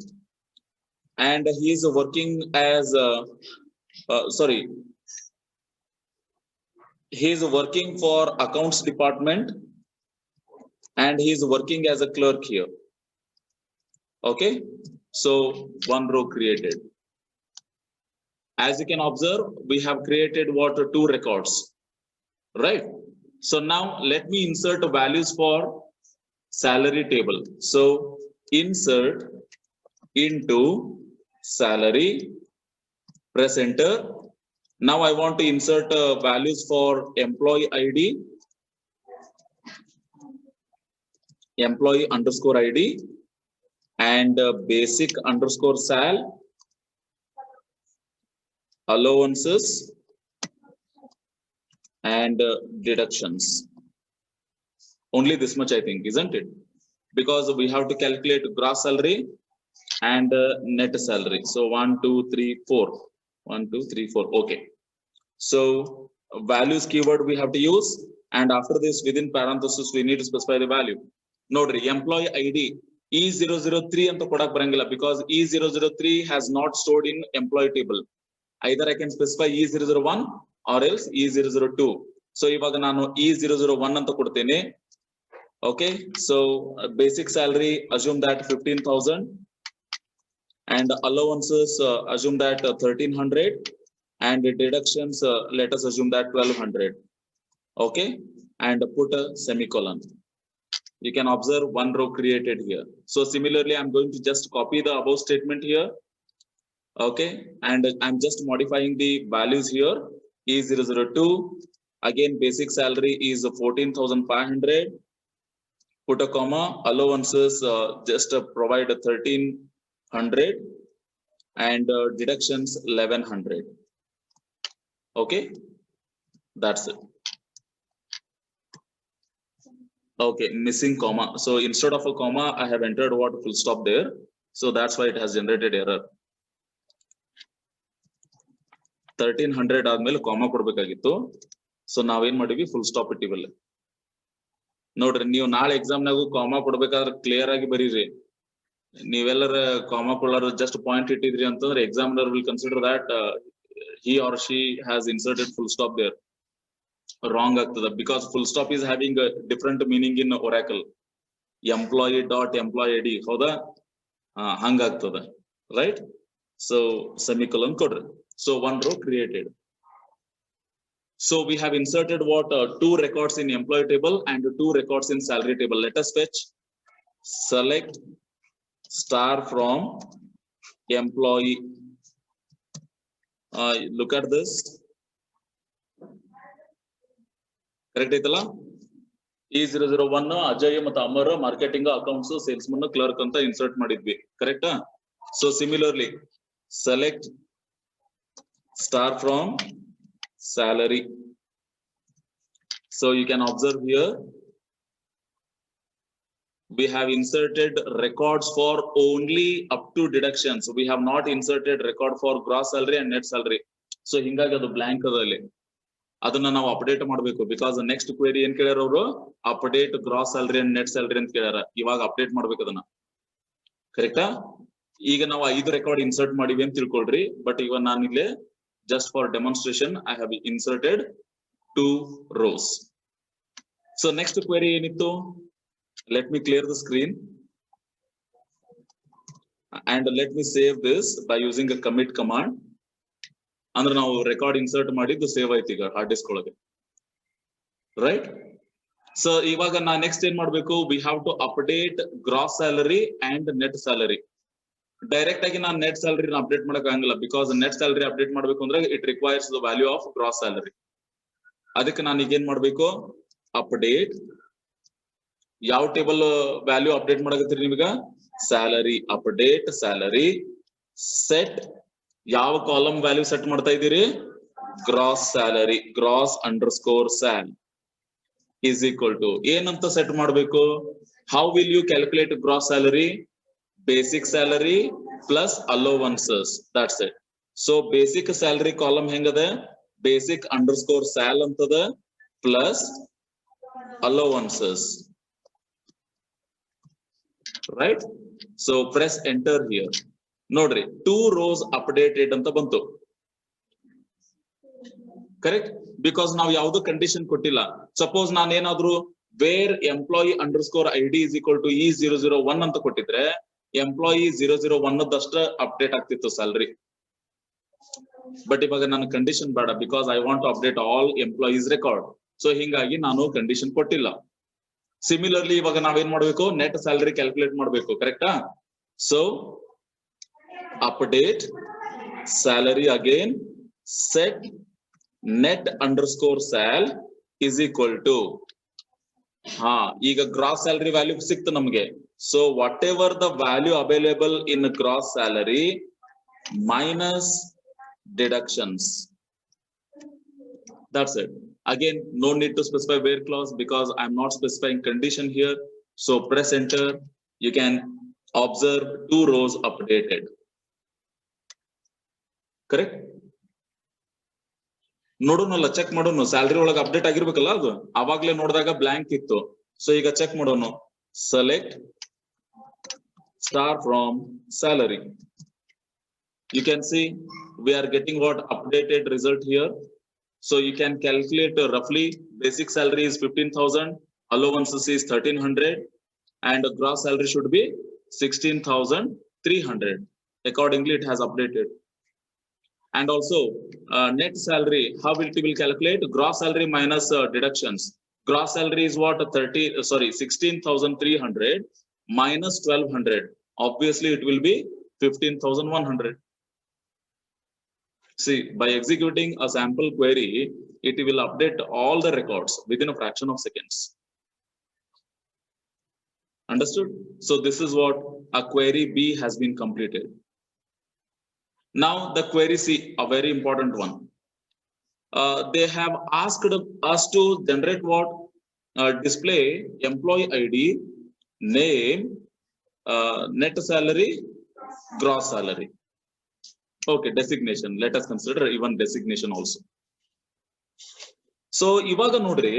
And he is working as he is working for accounts department, and he is working as a clerk here. Okay, so one row created. As you can observe, we have created what? 2 records, right? So now let me insert values for salary table. So insert into salary, press enter. Now I want to insert values for employee ID, employee underscore ID, and basic underscore sal, allowances, and deductions. Only this much, I think, isn't it? Because we have to calculate gross salary and net salary. So 1, 2, 3, 4. 1, 2, 3, 4. Okay. So values keyword we have to use, and after this, within parenthesis, we need to specify the value. Nodri, employee ID E003 anta kodak barangilla because E003 has not stored in employee table. Either I can specify E001 or else E002. So ivaga nanu E001 anta kodtene. Okay, so basic salary, assume that 15,000, and allowances, assume that 1,300, and deductions, let us assume that 1,200. Okay, and put a semicolon. You can observe one row created here. So similarly, I'm going to just copy the above statement here. Okay, and I'm just modifying the values here. E002, again basic salary is 14,500. Put a comma, allowances, just provide 1,300, and deductions 1,100. Okay, that's it. Okay, missing comma. So instead of a comma, I have entered what? Full stop there. So that's why it has generated error. 1,300 ಆದ್ಮೇಲೆ comma ಕೊಡಬೇಕಾಗಿತ್ತು. So ನಾವೇನ್ ಮಾಡಿವಿ? Full stop ಇಟ್ಟಿವಲ್ಲ. ನೋಡ್ರಿ, ನೀವು ನಾಳೆ exam ನಾಗು comma ಕೊಡ್ಬೇಕಾದ್ರೆ clear ಆಗಿ ಬರೀರಿ. ನೀವೆಲ್ಲರ ಕಾಮಾ ಕೊಡಲಾರ ಜಸ್ಟ್ ಪಾಯಿಂಟ್ ಇಟ್ಟಿದ್ರಿ ಅಂತಂದ್ರೆ examiner will consider that he or she has inserted full stop there. Wrong ಆಗ್ತದ, because full stop is having a different meaning in Oracle. Employee dot employee ID, ಹೌದಾ? ಹಂಗಾಗ್ತದ, right? So semicolon ಕೊಡ್ರಿ. So one row created. So we have inserted what? 2 records in employee table and 2 records in salary table. Let us fetch. Select star from employee. Look at this. Correct ಐತಲ್ಲ? E001 Ajay ಮತ್ತು Amar marketing accounts salesman clerk ಅಂತ insert ಮಾಡಿದ್ವಿ. ಕರೆಕ್ಟಾ? So similarly, select star from salary. So you can observe here, we have inserted records for only up to deductions. We have not inserted record for gross salary and net salary. So ಹಿಂಗಾಗಿ ಅದು blank ಅದರಲ್ಲಿ ಅದನ್ನ ನಾವು update ಮಾಡಬೇಕು. Because next query ಏನ್ ಕೇಳ್ಯಾರ ಅವರು, update gross salary and net salary ಅಂತ ಕೇಳ್ಯಾರ. ಇವಾಗ ಅಪ್ಡೇಟ್ ಮಾಡ್ಬೇಕು ಅದನ್ನ, ಕರೆಕ್ಟಾ? ಈಗ ನಾವು 5 ರೆಕಾರ್ಡ್ ಇನ್ಸರ್ಟ್ ಮಾಡಿವಿ ಅಂತ ತಿಳ್ಕೊಳ್ರಿ. ಬಟ್ ಈಗ ನಾನು ಇಲ್ಲಿ just for demonstration I have inserted 2 rows. So next query ಏನಿತ್ತು? Let me clear the screen and let me save this by using a commit command. ಅಂದ್ರೆ ನಾವು ರೆಕಾರ್ಡ್ ಇನ್ಸರ್ಟ್ ಮಾಡಿದ್ದು ಸೇವ್ ಆಯ್ತು ಈಗ ಹಾರ್ಡ್ ಡಿಸ್ಕ್ ಒಳಗೆ, ರೈಟ್? ಸೊ ಇವಾಗ ನಾ next ಏನ್ ಮಾಡ್ಬೇಕು, we have to update gross salary and net salary. Direct ಆಗಿ ನಾನು ನೆಟ್ ಸ್ಯಾಲರಿ ಅಪ್ಡೇಟ್ ಮಾಡಕ್ ಆಗಂಗಿಲ್ಲ. ಬಿಕಾಸ್ ನೆಟ್ ಸ್ಯಾಲರಿ ಅಪ್ಡೇಟ್ ಮಾಡ್ಬೇಕು ಅಂದ್ರೆ it requires the value of gross salary. ಅದಕ್ಕೆ ನಾನು ಈಗ ಏನ್ ಮಾಡ್ಬೇಕು, ಅಪ್ಡೇಟ್ ಯಾವ ಟೇಬಲ್ ವ್ಯಾಲ್ಯೂ ಅಪ್ಡೇಟ್ ಮಾಡಕತ್ತೀರಿ ನಿಮ್ಗ, ಸ್ಯಾಲರಿ. ಅಪ್ಡೇಟ್ ಸ್ಯಾಲರಿ, ಸೆಟ್ ಯಾವ ಕಾಲಮ್ ವ್ಯಾಲ್ಯೂ ಸೆಟ್ ಮಾಡ್ತಾ ಇದ್ದೀರಿ, gross salary, gross underscore sal is equal to ಏನಂತ ಸೆಟ್ ಮಾಡಬೇಕು, how will you calculate gross salary, basic salary plus allowances, that's it. So basic salary column ಹೆಂಗದ, basic underscore sal ಅಂತದ plus allowances, right? So press enter here. ನೋಡ್ರಿ 2 rows updated ಅಂತ ಬಂತು, correct? Because ನಾವು ಯಾವ್ದು condition ಕೊಟ್ಟಿಲ್ಲ. Suppose ನಾನೇನಾದ್ರೂ where employee underscore ID is equal to E001 ಅಂತ ಕೊಟ್ಟಿದ್ರೆ ಎಂಪ್ಲಾಯಿ 001 ದಷ್ಟ ಅಪ್ಡೇಟ್ ಆಗ್ತಿತ್ತು ಸ್ಯಾಲರಿ. ಬಟ್ ಇವಾಗ ನನ್ನ ಕಂಡೀಷನ್ ಬೇಡ, because I want to update all employees record. So ಹಿಂಗಾಗಿ ನಾನು ಕಂಡೀಷನ್ ಕೊಟ್ಟಿಲ್ಲ. ಸಿಮಿಲರ್ಲಿ ಇವಾಗ ನಾವೇನ್ ಮಾಡ್ಬೇಕು, ನೆಟ್ ಸ್ಯಾಲರಿ ಕ್ಯಾಲ್ಕುಲೇಟ್ ಮಾಡ್ಬೇಕು, ಕರೆಕ್ಟಾ? So update salary again, set net underscore sal is equal to ಈಗ ಗ್ರಾಸ್ ಸ್ಯಾಲರಿ ವ್ಯಾಲ್ಯೂ ಸಿಕ್ತು ನಮ್ಗೆ. So whatever the value available in gross salary minus deductions, that's it. Again, no need to specify where clause because I'm not specifying condition here. So press enter. You can observe 2 rows updated, correct? ನೋಡೋಣ, check ಮಾಡೋಣ. Salary ಒಳಗೆ update ಆಗಿರ್ಬೇಕಲ್ಲ, ಅದು ಅವಾಗ್ಲೇ ನೋಡಿದಾಗ blank ಇತ್ತು. So ಈಗ check ಮಾಡೋಣ. Select star from salary. You can see we are getting what updated result here. So you can calculate roughly basic salary is 15,000, allowances is 1,300, and gross salary should be 16,300. Accordingly, it has updated. And also net salary, how it will calculate? Gross salary minus deductions. Gross salary is what, 16,300 minus 1,200. Obviously it will be 15,100. See, by executing a sample query, it will update all the records within a fraction of seconds. Understood? So this is what a query B has been completed. Now the query C, a very important one. They have asked us to generate what? Display employee ID, name, net salary, gross salary. Okay, designation. Let us consider even designation also. So ivaga nodri,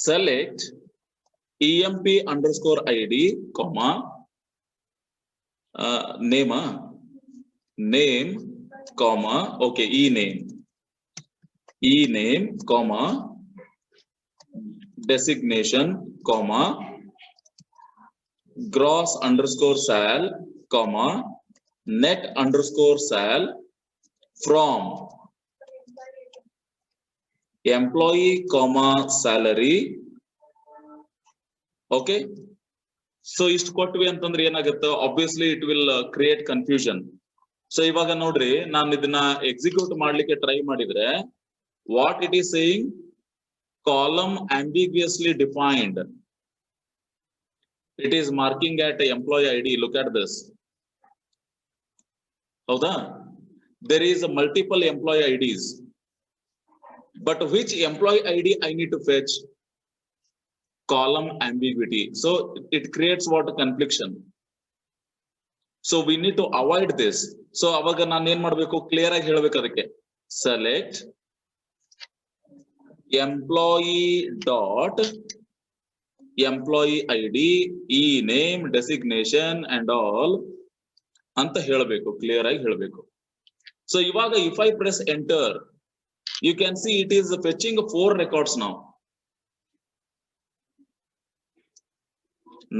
select EMP underscore ID, comma, name, comma, okay, e-name, comma, designation, comma, gross underscore sal, comma, net underscore sal from employee, comma, salary. Okay. So ಇಷ್ಟು ಕೊಟ್ವಿ ಅಂತಂದ್ರೆ ಏನಾಗುತ್ತೆ, obviously it will create confusion. So ಇವಾಗ ನೋಡ್ರಿ, ನಾನು ಇದನ್ನ execute ಮಾಡ್ಲಿಕ್ಕೆ try ಮಾಡಿದ್ರೆ what it is saying, column ambiguously defined. It is marking at employee ID. Look at this. ಹೌದಾ? There is a multiple employee IDs, but which employee ID I need to fetch? Column ambiguity. So it creates what? Confliction. So we need to avoid this. So ಅವಾಗ ನಾನು ಏನ್ ಮಾಡ್ಬೇಕು? Clear ಆಗಿ ಹೇಳ್ಬೇಕು ಅದಕ್ಕೆ. Select employee dot employee ID, e-name, designation and all ಅಂತ ಹೇಳಬೇಕು, clear ಆಗಿ ಹೇಳಬೇಕು. So ಇವಾಗ if I press enter, you can see it is fetching 4 records now.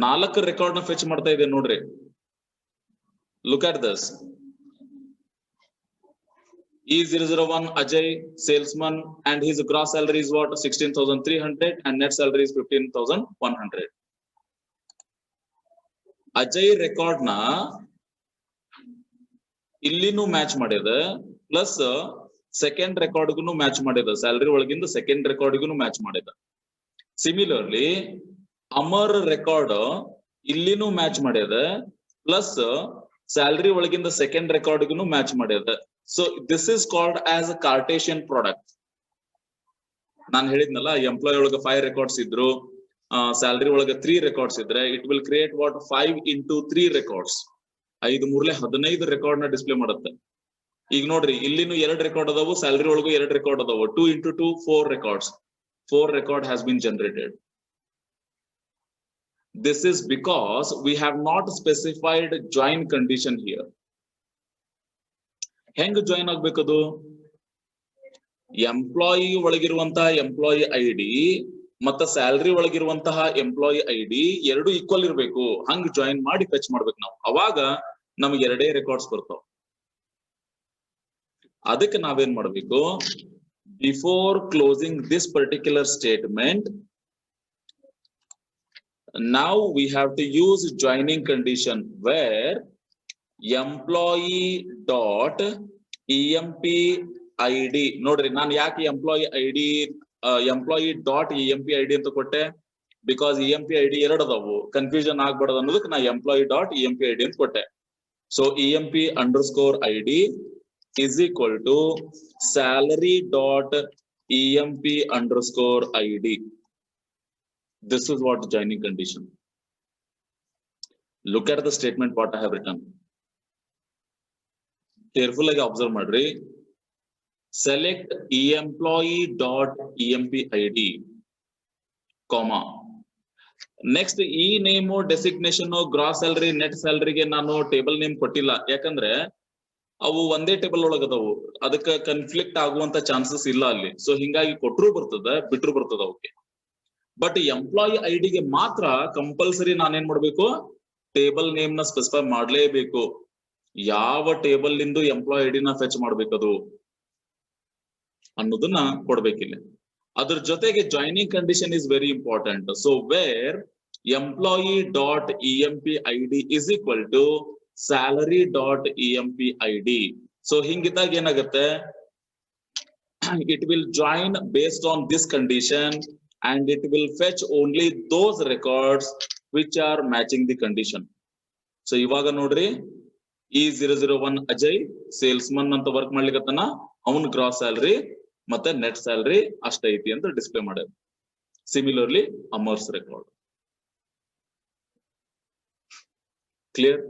4 record ನ ಫೆಚ್ ಮಾಡ್ತಾ ಇದೆ ನೋಡ್ರಿ. Look at this. E001 Ajay, salesman, and his gross salary is what? 16,300 and net salary is 15,100. Ajay record na ಇಲ್ಲಿನೂ match ಮಾಡಿದೆ, plus second ರೆಕಾರ್ಡ್ಗೂ match ಮಾಡಿದ, salary ಒಳಗಿಂದ second ರೆಕಾರ್ಡ್ಗೂ match ಮಾಡಿದ. Similarly Amar record ಇಲ್ಲಿನೂ ಮ್ಯಾಚ್ ಮಾಡಿದೆ, ಪ್ಲಸ್ ಸ್ಯಾಲರಿ ಒಳಗಿಂದ second ರೆಕಾರ್ಡ್ಗೂ match ಮಾಡಿದೆ. So this is called as a Cartesian product. ನಾನು ಹೇಳಿದ್ನಲ್ಲ, ಎಂಪ್ಲಾಯ್ ಒಳಗ 5 ರೆಕಾರ್ಡ್ಸ್ ಇದ್ರು, ಸ್ಯಾಲರಿ ಒಳಗ 3 ರೆಕಾರ್ಡ್ಸ್ ಇದ್ರೆ it will create what? 5 into 3 records. 5 ಮೂರ್ಲೆ 15 record ನ ಡಿಸ್ಪ್ಲೇ ಮಾಡುತ್ತೆ. ಈಗ ನೋಡ್ರಿ, ಇಲ್ಲಿನೂ 2 ರೆಕಾರ್ಡ್ ಅದಾವು, ಸ್ಯಾಲರಿ ಒಳಗೂ 2 ರೆಕಾರ್ಡ್ ಅದಾವು. 2 into 2 4 records. 4 record has been generated. This is because we have not specified join condition here. ಹೆಂಗ್ ಜಾಯಿನ್ ಆಗ್ಬೇಕದು? ಎಂಪ್ಲಾಯಿ ಒಳಗಿರುವಂತಹ ಎಂಪ್ಲಾಯಿ ಐಡಿ ಮತ್ತ ಸ್ಯಾಲರಿ ಒಳಗಿರುವಂತಹ ಎಂಪ್ಲಾಯಿ ಐಡಿ ಎರಡು ಈಕ್ವಲ್ ಇರಬೇಕು. ಹಂಗ್ ಜಾಯಿನ್ ಮಾಡಿ ಫೆಚ್ ಮಾಡ್ಬೇಕು ನಾವು. ಅವಾಗ ನಮ್ಗೆ 2 ರೆಕಾರ್ಡ್ಸ್ ಬರ್ತಾವ. ಅದಕ್ಕೆ ನಾವೇನ್ ಮಾಡ್ಬೇಕು? Before closing this particular statement, now we have to use joining condition where employee dot emp id. ನೋಡ್ರಿ, ನಾನು ಯಾಕೆ ಎಂಪ್ಲಾಯಿ ಡಾಟ್ emp id ಅಂತ ಕೊಟ್ಟೆ? ಬಿಕಾಸ್ emp id 2 ಅದಾವು, ಕನ್ಫ್ಯೂಷನ್ ಆಗ್ಬಾರ್ದು ಅನ್ನೋದಕ್ಕೆ ನಾ ಎಂಪ್ಲಾಯಿ ಡಾಟ್ emp id ಅಂತ ಕೊಟ್ಟೆ. So emp underscore id is equal to salary dot emp underscore id. This is what joining condition. Look at the statement what I have written. Careful ಆಗಿ observe ಮಾಡ್ರಿ. Select employee dot emp id, comma. Next ಈ name, designation, gross salary, net ಸ್ಯಾಲರಿಗೆ ನಾನು table name ಕೊಟ್ಟಿಲ್ಲ. ಯಾಕಂದ್ರೆ ಅವು ಒಂದೇ table ಒಳಗದವು, ಅದಕ್ಕೆ ಕನ್ಫ್ಲಿಕ್ಟ್ ಆಗುವಂತ ಚಾನ್ಸಸ್ ಇಲ್ಲ ಅಲ್ಲಿ. ಸೊ ಹಿಂಗಾಗಿ ಕೊಟ್ರು ಬರ್ತದ, ಬಿಟ್ರು ಬರ್ತದ ಅವಕ್ಕೆ. ಬಟ್ ಎಂಪ್ಲಾಯಿ ಐಡಿಗೆ ಮಾತ್ರ ಕಂಪಲ್ಸರಿ ನಾನೇನ್ ಮಾಡ್ಬೇಕು? ಟೇಬಲ್ ನೇಮ್ ನ ಸ್ಪೆಸಿಫೈ ಮಾಡ್ಲೇಬೇಕು. ಯಾವ ಟೇಬಲ್ ನಿಂದು ಎಂಪ್ಲಾಯಿ ಐಡಿ ನ ಫೆಚ್ ಮಾಡ್ಬೇಕದು ಅನ್ನೋದನ್ನ ಕೊಡ್ಬೇಕಿಲ್ಲ. ಅದ್ರ ಜೊತೆಗೆ joining condition is very important. So where employee dot emp id is equal to salary dot emp id. So ಹಿಂಗಿದ್ದಾಗ ಏನಾಗುತ್ತೆ? It will join based on this condition and it will fetch only those records which are matching the condition. So ಇವಾಗ ನೋಡ್ರಿ, E001 Ajay salesman ಅಂತ work ಮಾಡ್ಲಿಕ್ಕತ್ತನ, ಅವನ್ gross salary ಮತ್ತೆ net salary ಅಷ್ಟೈತಿ ಅಂತ display ಮಾಡ್ಯಾರ. Similarly Amar's record. Clear?